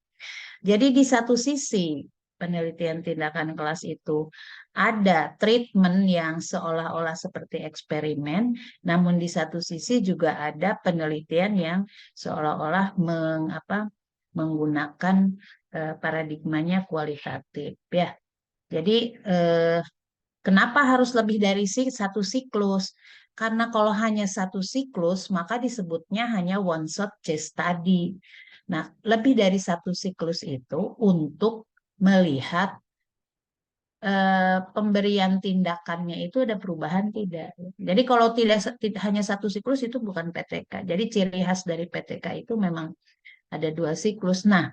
Speaker 9: Jadi di satu sisi penelitian tindakan kelas itu ada treatment yang seolah-olah seperti eksperimen, namun di satu sisi juga ada penelitian yang seolah-olah menggunakan paradigmanya kualitatif ya. Jadi kenapa harus lebih dari satu siklus? Karena kalau hanya satu siklus, maka disebutnya hanya one shot case study. Nah, lebih dari satu siklus itu untuk melihat pemberian tindakannya itu ada perubahan tidak. Jadi kalau tidak hanya satu siklus itu bukan PTK. Jadi ciri khas dari PTK itu memang ada 2 siklus. Nah,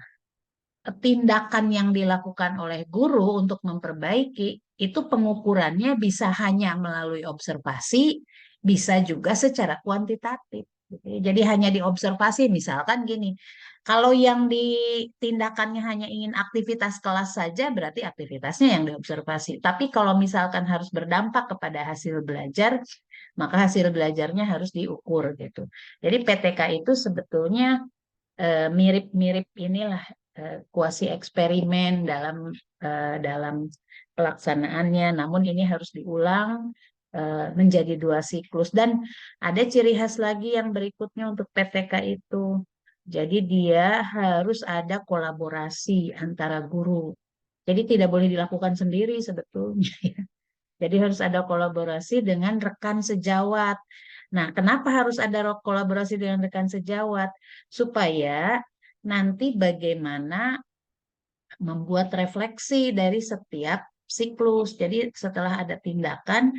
Speaker 9: tindakan yang dilakukan oleh guru untuk memperbaiki itu pengukurannya bisa hanya melalui observasi, bisa juga secara kuantitatif. Gitu ya. Jadi hanya diobservasi, misalkan gini, kalau yang ditindakannya hanya ingin aktivitas kelas saja, berarti aktivitasnya yang diobservasi. Tapi kalau misalkan harus berdampak kepada hasil belajar, maka hasil belajarnya harus diukur gitu. Jadi PTK itu sebetulnya mirip-mirip inilah kuasi eksperimen dalam pelaksanaannya. Namun ini harus diulang menjadi 2 siklus. Dan ada ciri khas lagi yang berikutnya untuk PTK itu. Jadi dia harus ada kolaborasi antara guru. Jadi tidak boleh dilakukan sendiri sebetulnya. Jadi harus ada kolaborasi dengan rekan sejawat. Nah, kenapa harus ada kolaborasi dengan rekan sejawat? Supaya nanti bagaimana membuat refleksi dari setiap siklus. Jadi setelah ada tindakan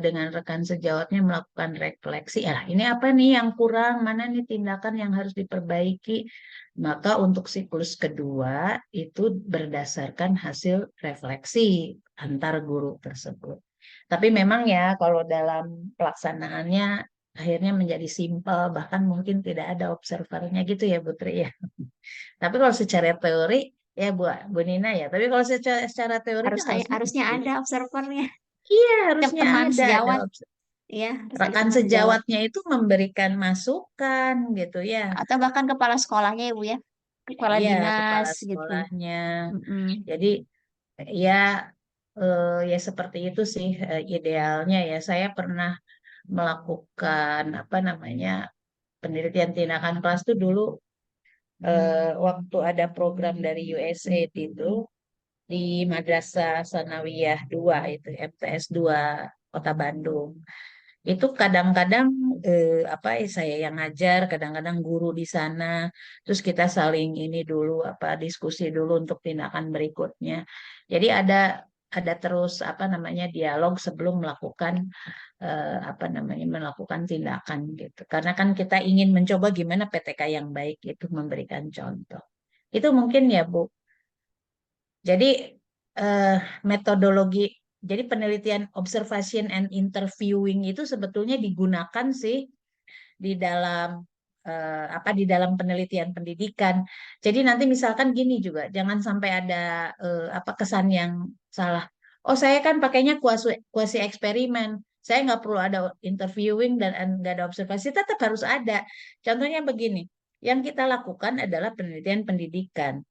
Speaker 9: dengan rekan sejawatnya melakukan refleksi, ini apa nih yang kurang, mana nih tindakan yang harus diperbaiki. Maka untuk siklus kedua itu berdasarkan hasil refleksi antar guru tersebut. Tapi memang ya kalau dalam pelaksanaannya akhirnya menjadi simpel, bahkan mungkin tidak ada observernya gitu ya Putri ya. Tapi kalau secara teori ya Bu Nina ya. Tapi kalau secara teori kan
Speaker 3: Harusnya ada observernya.
Speaker 9: iya harusnya
Speaker 3: Teman
Speaker 9: ada
Speaker 3: sejawat.
Speaker 9: observer.
Speaker 3: Ya, harus ada
Speaker 9: Rekan
Speaker 3: teman sejawat.
Speaker 9: sejawatnya itu memberikan masukan gitu ya.
Speaker 3: Atau bahkan kepala sekolahnya ya Bu ya. Kepala
Speaker 9: Iya,
Speaker 3: dinas
Speaker 9: kepala
Speaker 3: gitu.
Speaker 9: sekolahnya.
Speaker 3: Mm-mm.
Speaker 9: Jadi ya ya seperti itu sih idealnya ya. Saya pernah melakukan apa namanya penelitian tindakan kelas tuh dulu waktu ada program dari USAID itu di Madrasah Sanawiyah 2 itu MTS 2 Kota Bandung. Itu kadang-kadang apa saya yang ngajar, kadang-kadang guru di sana, terus kita saling ini dulu apa diskusi dulu untuk tindakan berikutnya. Jadi ada terus apa namanya dialog sebelum melakukan apa namanya melakukan tindakan gitu. Karena kan kita ingin mencoba gimana PTK yang baik itu memberikan contoh. Itu mungkin ya Bu. Jadi eh, metodologi, jadi penelitian observation and interviewing itu sebetulnya digunakan sih di dalam apa di dalam penelitian pendidikan. Jadi nanti misalkan gini juga, jangan sampai ada apa kesan yang salah. Oh saya kan pakainya kuasi kuasi eksperimen, saya nggak perlu ada interviewing dan nggak ada observasi, tetap harus ada. Contohnya begini, yang kita lakukan adalah penelitian pendidikan.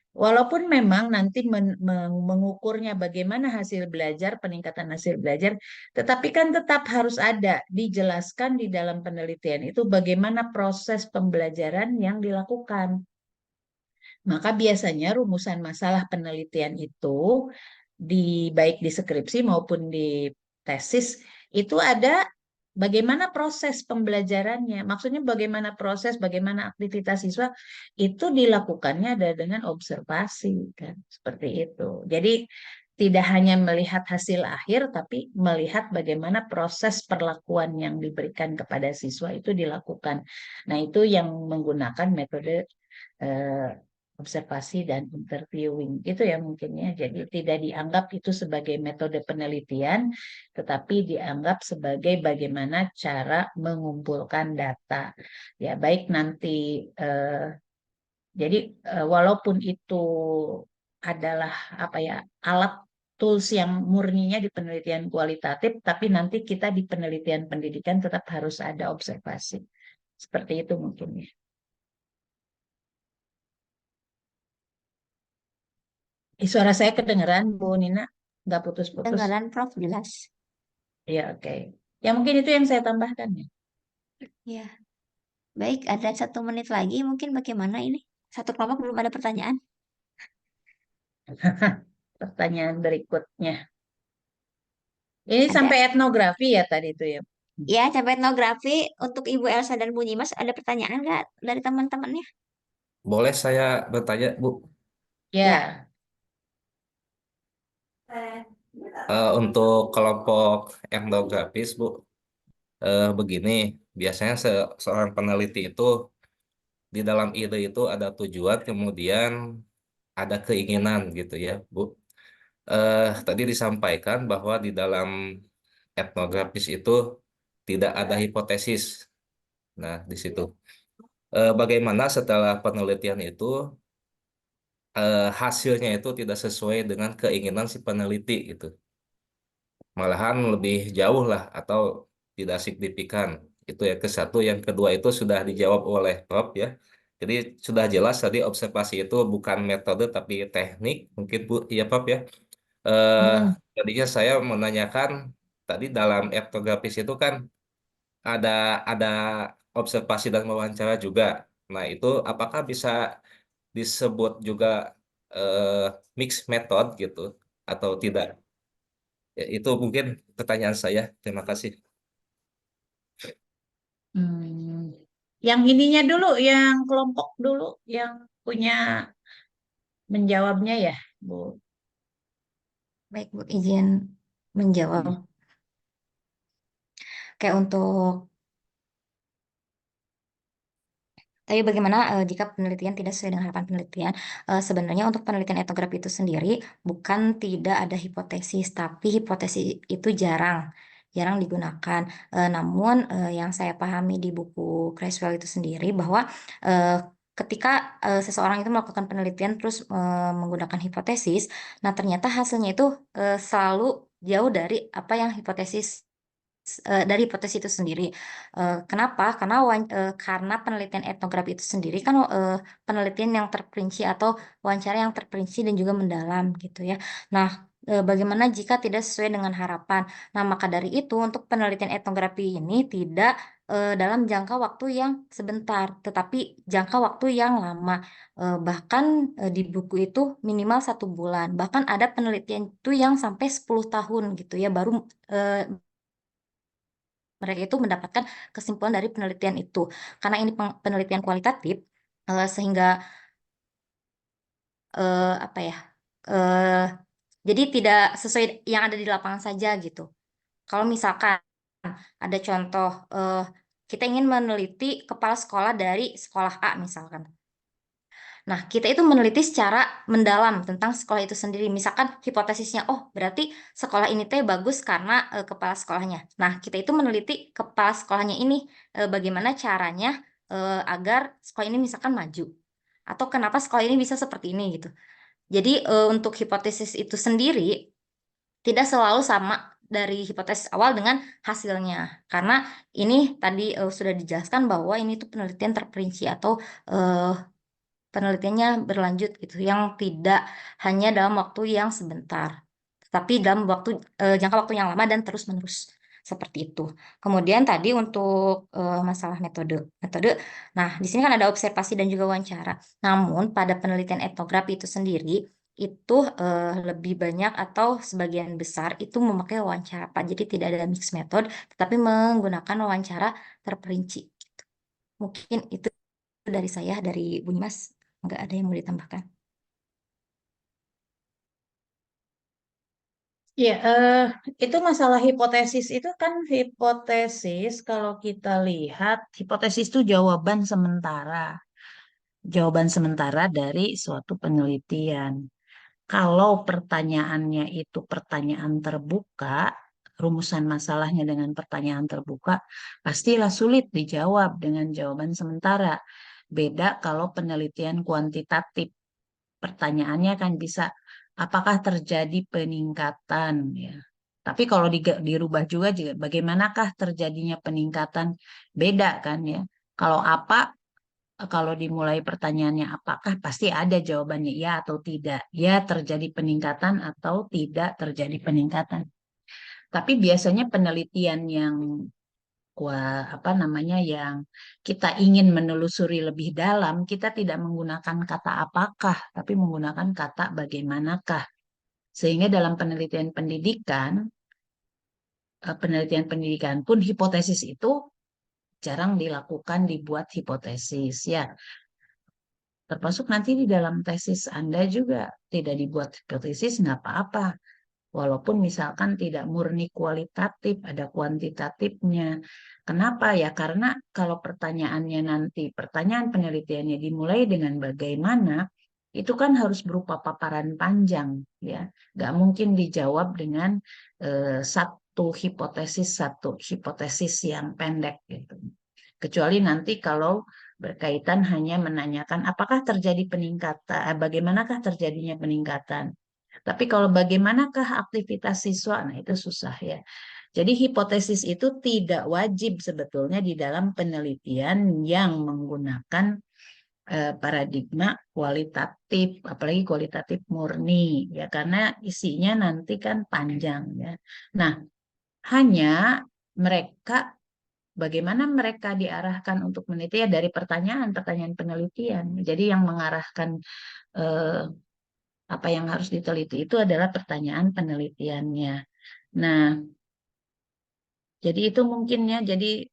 Speaker 9: Walaupun memang nanti mengukurnya bagaimana hasil belajar, peningkatan hasil belajar, tetapi kan tetap harus ada dijelaskan di dalam penelitian itu bagaimana proses pembelajaran yang dilakukan. Maka biasanya rumusan masalah penelitian itu baik di skripsi maupun di tesis itu ada bagaimana proses pembelajarannya. Maksudnya bagaimana proses, bagaimana aktivitas siswa itu dilakukannya ada dengan observasi kan. Seperti itu. Jadi tidak hanya melihat hasil akhir tapi melihat bagaimana proses perlakuan yang diberikan kepada siswa itu dilakukan. Nah, itu yang menggunakan metode observasi dan interviewing itu ya mungkinnya. Jadi tidak dianggap itu sebagai metode penelitian, tetapi dianggap sebagai bagaimana cara mengumpulkan data. Ya baik nanti jadi walaupun itu adalah apa ya alat tools yang murninya di penelitian kualitatif, tapi nanti kita di penelitian pendidikan tetap harus ada observasi. Seperti itu mungkin ya. Suara saya kedengeran, Bu Nina? Nggak putus-putus?
Speaker 3: Kedengaran Prof jelas.
Speaker 9: Iya, oke. Ya mungkin itu yang saya tambahkan ya.
Speaker 3: Ya, baik. Ada 1 menit lagi. Mungkin bagaimana ini? Satu kelompok belum ada pertanyaan.
Speaker 9: Pertanyaan berikutnya. Ini
Speaker 3: Ada.
Speaker 9: sampai etnografi ya tadi itu ya.
Speaker 3: Ya, sampai etnografi untuk Ibu Elsa dan Bu Nyimas ada pertanyaan nggak dari teman-temannya?
Speaker 10: Boleh saya bertanya, Bu?
Speaker 9: Ya.
Speaker 10: Untuk kelompok etnografis, Bu, begini, biasanya seorang peneliti itu di dalam ide itu ada tujuan, kemudian ada keinginan gitu ya, Bu. Tadi disampaikan bahwa di dalam etnografis itu tidak ada hipotesis. Nah, di situ. Bagaimana setelah penelitian itu hasilnya itu tidak sesuai dengan keinginan si peneliti gitu. Malahan lebih jauh lah atau tidak signifikan. Itu yang ke satu. Yang kedua itu sudah dijawab oleh Prof ya. Jadi sudah jelas tadi observasi itu bukan metode tapi teknik. Mungkin Bu, iya Prof ya. Eh, Tadinya saya menanyakan tadi dalam etnografis itu kan ada ada observasi dan wawancara juga. Nah, itu apakah bisa disebut juga eh, mixed method gitu atau tidak? Ya, itu mungkin pertanyaan saya. Terima kasih.
Speaker 9: Hmm. Yang ininya dulu, yang kelompok dulu, yang punya menjawabnya ya, Bu.
Speaker 2: Baik, Bu, izin menjawab. Kayak untuk tapi bagaimana jika penelitian tidak sesuai dengan harapan penelitian? Sebenarnya untuk penelitian etnografi itu sendiri bukan tidak ada hipotesis, tapi hipotesis itu jarang digunakan. Namun yang saya pahami di buku Creswell itu sendiri bahwa eh, ketika seseorang itu melakukan penelitian terus menggunakan hipotesis, nah ternyata hasilnya itu selalu jauh dari apa yang dari hipotesis itu sendiri. Kenapa? Karena penelitian etnografi itu sendiri kan penelitian yang terperinci atau wawancara yang terperinci dan juga mendalam gitu ya. Nah, bagaimana jika tidak sesuai dengan harapan? Nah, maka dari itu untuk penelitian etnografi ini tidak dalam jangka waktu yang sebentar, tetapi jangka waktu yang lama. Bahkan di buku itu minimal 1 bulan. Bahkan ada penelitian itu yang sampai 10 tahun gitu ya, baru mereka itu mendapatkan kesimpulan dari penelitian itu. Karena ini penelitian kualitatif, sehingga apa ya? eh, jadi tidak sesuai yang ada di lapangan saja gitu. Kalau misalkan ada contoh, kita ingin meneliti kepala sekolah dari sekolah A misalkan. Nah, kita itu meneliti secara mendalam tentang sekolah itu sendiri. Misalkan hipotesisnya, oh berarti sekolah ini teh bagus karena kepala sekolahnya. Nah, kita itu meneliti kepala sekolahnya ini bagaimana caranya agar sekolah ini misalkan maju. Atau kenapa sekolah ini bisa seperti ini gitu. Jadi untuk hipotesis itu sendiri tidak selalu sama dari hipotesis awal dengan hasilnya. Karena ini tadi sudah dijelaskan bahwa ini tuh penelitian terperinci atau eh, penelitiannya berlanjut gitu, yang tidak hanya dalam waktu yang sebentar, tapi dalam jangka waktu yang lama dan terus-menerus seperti itu. Kemudian tadi untuk masalah metode. Nah, di sini kan ada observasi dan juga wawancara. Namun pada penelitian etnografi itu sendiri itu lebih banyak atau sebagian besar itu memakai wawancara, Pak. Jadi tidak ada mixed method, tetapi menggunakan wawancara terperinci. Gitu. Mungkin itu dari saya, dari Bu Mas. Nggak ada yang mau ditambahkan.
Speaker 9: Ya, itu masalah hipotesis itu kan hipotesis kalau kita lihat hipotesis itu jawaban sementara dari suatu penelitian. Kalau pertanyaannya itu pertanyaan terbuka, rumusan masalahnya dengan pertanyaan terbuka, pastilah sulit dijawab dengan jawaban sementara. Beda kalau penelitian kuantitatif. Pertanyaannya kan bisa, apakah terjadi peningkatan ya. Tapi kalau dirubah juga bagaimanakah terjadinya peningkatan? Beda kan ya. Kalau apa, kalau dimulai pertanyaannya apakah, pasti ada jawabannya ya atau tidak. Ya terjadi peningkatan atau tidak terjadi peningkatan. Tapi biasanya penelitian yang apa namanya yang kita ingin menelusuri lebih dalam, kita tidak menggunakan kata apakah, tapi menggunakan kata bagaimanakah. Sehingga dalam penelitian pendidikan pun hipotesis itu jarang dilakukan, dibuat hipotesis ya. Termasuk nanti di dalam tesis Anda juga tidak dibuat hipotesis, nggak apa-apa. Walaupun misalkan tidak murni kualitatif, ada kuantitatifnya. Kenapa ya? Karena kalau pertanyaannya nanti, pertanyaan penelitiannya dimulai dengan bagaimana, itu kan harus berupa paparan panjang, ya. Nggak mungkin dijawab dengan satu hipotesis yang pendek gitu. Kecuali nanti kalau berkaitan hanya menanyakan apakah terjadi peningkatan, bagaimanakah terjadinya peningkatan. Tapi kalau bagaimanakah aktivitas siswa, nah itu susah ya. Jadi hipotesis itu tidak wajib sebetulnya di dalam penelitian yang menggunakan paradigma kualitatif, apalagi kualitatif murni ya, karena isinya nanti kan panjang ya. Nah, hanya mereka bagaimana mereka diarahkan untuk meneliti ya dari pertanyaan-pertanyaan penelitian. Jadi yang mengarahkan eh, apa yang harus diteliti itu adalah pertanyaan penelitiannya. Nah, jadi itu mungkin ya, jadi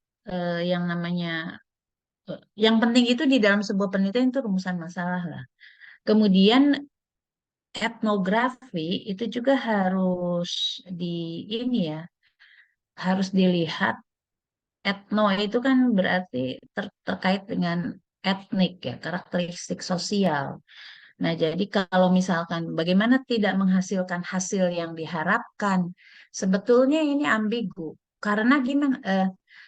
Speaker 9: yang namanya, yang penting itu di dalam sebuah penelitian itu rumusan masalah lah. Kemudian etnografi itu juga harus di ini ya, harus dilihat. Etno itu kan berarti terkait dengan etnik ya, karakteristik sosial. Nah, jadi kalau misalkan bagaimana tidak menghasilkan hasil yang diharapkan, sebetulnya ini ambigu. Karena gimana?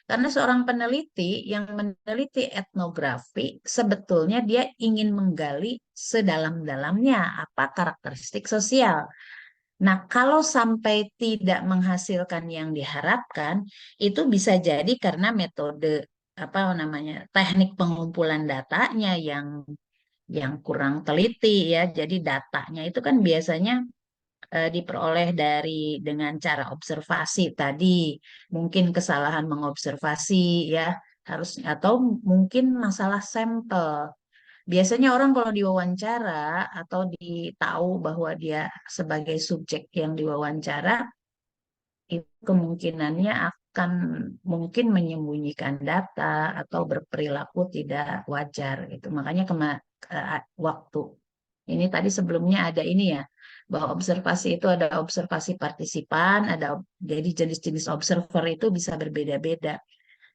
Speaker 9: Karena seorang peneliti yang meneliti etnografi, sebetulnya dia ingin menggali sedalam-dalamnya apa karakteristik sosial. Nah, kalau sampai tidak menghasilkan yang diharapkan, itu bisa jadi karena metode apa namanya teknik pengumpulan datanya yang kurang teliti ya. Jadi datanya itu kan biasanya diperoleh dengan cara observasi tadi, mungkin kesalahan mengobservasi ya, harus atau mungkin masalah sampel. Biasanya orang kalau diwawancara atau ditahu bahwa dia sebagai subjek yang diwawancara, itu kemungkinannya akan mungkin menyembunyikan data atau berperilaku tidak wajar gitu. Makanya waktu ini tadi sebelumnya ada ini ya, bahwa observasi itu ada observasi partisipan, jadi jenis-jenis observer itu bisa berbeda-beda.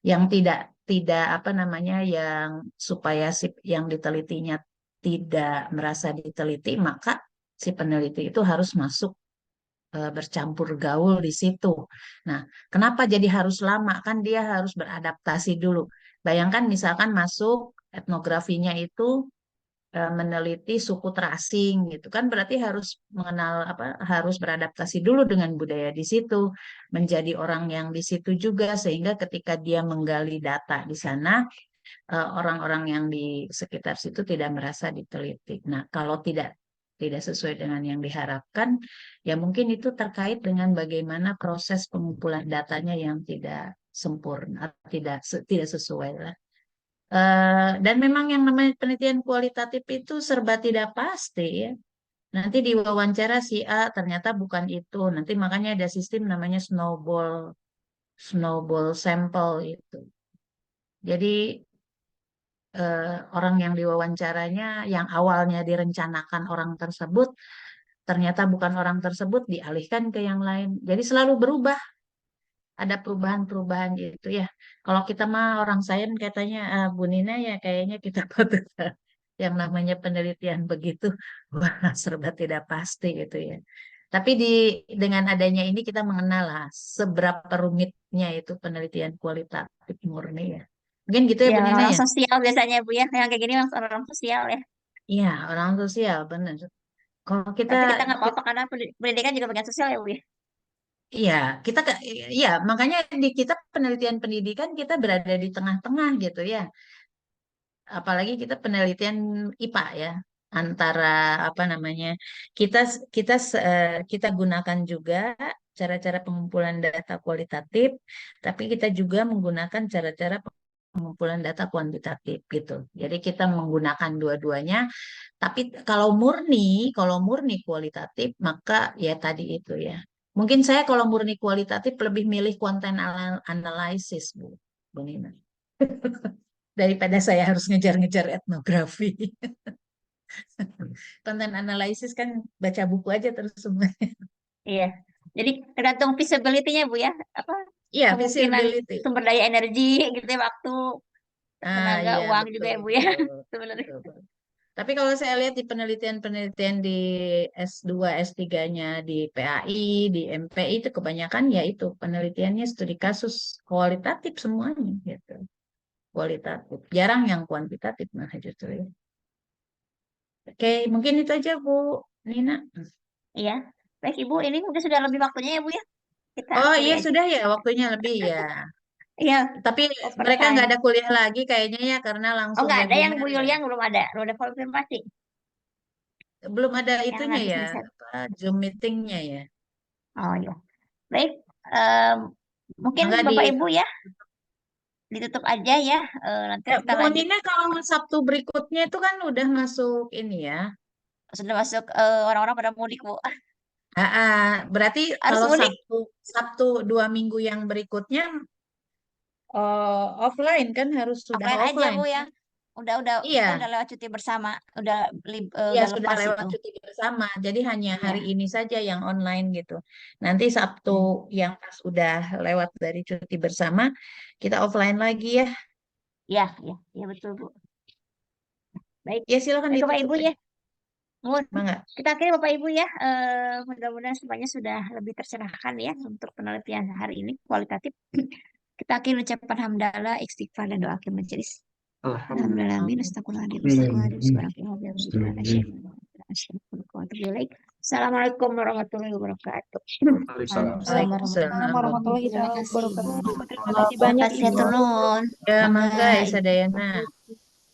Speaker 9: Yang tidak apa namanya, yang supaya yang ditelitinya tidak merasa diteliti, maka si peneliti itu harus masuk bercampur gaul di situ. Nah, kenapa jadi harus lama? Kan dia harus beradaptasi dulu. Bayangkan misalkan masuk etnografinya itu meneliti suku terasing gitu kan, berarti harus mengenal apa, harus beradaptasi dulu dengan budaya di situ, menjadi orang yang di situ juga, sehingga ketika dia menggali data di sana, orang-orang yang di sekitar situ tidak merasa diteliti. Nah, kalau tidak sesuai dengan yang diharapkan, ya mungkin itu terkait dengan bagaimana proses pengumpulan datanya yang tidak sempurna, tidak sesuai lah. Dan memang yang namanya penelitian kualitatif itu serba tidak pasti ya. Nanti di wawancara si A ternyata bukan itu. Nanti makanya ada sistem namanya snowball sample itu. Jadi orang yang diwawancaranya yang awalnya direncanakan orang tersebut ternyata bukan orang tersebut, dialihkan ke yang lain. Jadi selalu berubah, ada perubahan-perubahan gitu ya. Kalau kita mah orang sains katanya, Bu Nina ya kayaknya kita patut yang namanya penelitian begitu, wah serba tidak pasti gitu ya. Tapi dengan adanya ini kita mengenal lah seberapa rumitnya itu penelitian kualitatif murni ya. Mungkin gitu ya
Speaker 3: Ya,
Speaker 9: Bu Nina
Speaker 3: orang
Speaker 9: ya.
Speaker 3: sosial biasanya Bu ya. Yang kayak gini orang sosial ya.
Speaker 9: Iya, orang sosial benar. Kalau kita,
Speaker 3: Tapi kita nggak apa-apa karena pendidikan juga bagian sosial ya Bu ya.
Speaker 9: iya, iya, makanya di kita penelitian pendidikan kita berada di tengah-tengah gitu ya. Apalagi kita penelitian IPA ya, antara apa namanya, kita kita gunakan juga cara-cara pengumpulan data kualitatif, tapi kita juga menggunakan cara-cara pengumpulan data kuantitatif gitu. Jadi kita menggunakan dua-duanya, tapi kalau murni kualitatif, maka ya tadi itu ya. Mungkin saya kalau murni kualitatif lebih milih content analysis, Bu Nina. Daripada saya harus ngejar-ngejar etnografi. Content analysis kan baca buku aja terus semuanya.
Speaker 3: Iya. Jadi tergantung feasibility-nya Bu ya. Apa
Speaker 9: Iya,
Speaker 3: kemungkinan
Speaker 9: visibility.
Speaker 3: sumber daya energi gitu ya, waktu, tenaga,
Speaker 9: Iya,
Speaker 3: uang juga
Speaker 9: betul,
Speaker 3: ya Bu ya.
Speaker 9: betul,
Speaker 3: Sebenarnya.
Speaker 9: betul, betul. Tapi kalau saya lihat di penelitian-penelitian di S2, S3-nya di PAI, di MPI itu kebanyakan ya itu penelitiannya studi kasus kualitatif semuanya gitu. Kualitatif. Jarang yang kuantitatif malah justru ya. Oke, mungkin itu aja Bu Nina.
Speaker 3: Iya. Baik Ibu, ini mungkin sudah lebih waktunya ya Bu ya. Kita
Speaker 9: Oh
Speaker 3: akhiri
Speaker 9: iya
Speaker 3: aja.
Speaker 9: sudah ya waktunya lebih ya.
Speaker 3: Iya,
Speaker 9: Tapi mereka
Speaker 3: overtime.
Speaker 9: nggak ada kuliah lagi kayaknya ya karena
Speaker 3: Oh
Speaker 9: langsung
Speaker 3: nggak ada yang
Speaker 9: webinar
Speaker 3: Bu
Speaker 9: ya.
Speaker 3: Yuliang belum ada konfirmasi
Speaker 9: Belum ada
Speaker 3: yang
Speaker 9: itunya
Speaker 3: nanti
Speaker 9: ya,
Speaker 3: selesai.
Speaker 9: apa, Zoom meetingnya ya.
Speaker 3: Oh iya. Baik, em, mungkin
Speaker 9: Maka
Speaker 3: Bapak Ibu ya ditutup aja ya. Nanti
Speaker 9: ya,
Speaker 3: kita
Speaker 9: Bu
Speaker 3: lanjut.
Speaker 9: Nina kalau Sabtu berikutnya itu kan udah masuk ini ya.
Speaker 3: Sudah masuk orang-orang pada mudik Bu.
Speaker 9: Berarti
Speaker 3: Harus
Speaker 9: kalau
Speaker 3: mudik?
Speaker 9: Sabtu 2 minggu yang berikutnya offline kan harus sudah
Speaker 3: Offline aja
Speaker 9: offline.
Speaker 3: Bu ya. Kita
Speaker 9: Iya,
Speaker 3: udah lewat cuti bersama.
Speaker 9: iya
Speaker 3: Udah
Speaker 9: sudah
Speaker 3: lepas
Speaker 9: lewat
Speaker 3: itu.
Speaker 9: cuti bersama. Jadi hanya hari
Speaker 3: Iya.
Speaker 9: ini saja yang online gitu. Nanti Sabtu yang pas udah lewat dari cuti bersama, kita offline lagi ya.
Speaker 3: Iya, iya, iya betul Bu. Baik.
Speaker 9: Ya silakan
Speaker 3: Baik Bapak
Speaker 9: ditutup
Speaker 3: Ibu
Speaker 9: ya.
Speaker 3: ya. Mohon
Speaker 9: Mangga.
Speaker 3: kita akhiri Bapak Ibu ya. Mudah-mudahan semuanya sudah lebih tercerahkan ya untuk penelitian hari ini kualitatif. Kita akhiri ucapan hamdalah, istighfar dan doa akhir majelis. Alhamdulillah, amin, astagfirullahaladzim, astagfirullahaladzim, subhanakallahumma wa bihamdika, Assalamualaikum warahmatullahi wabarakatuh.
Speaker 4: Waalaikumsalam warahmatullahi
Speaker 3: Terima kasih.
Speaker 4: wabarakatuh.
Speaker 6: Terima kasih banyak
Speaker 3: Makasih ya
Speaker 6: Ibu.
Speaker 3: turun.
Speaker 9: Ya,
Speaker 3: Mangga,
Speaker 9: mangga Isa
Speaker 3: Ibu.
Speaker 9: Dayana.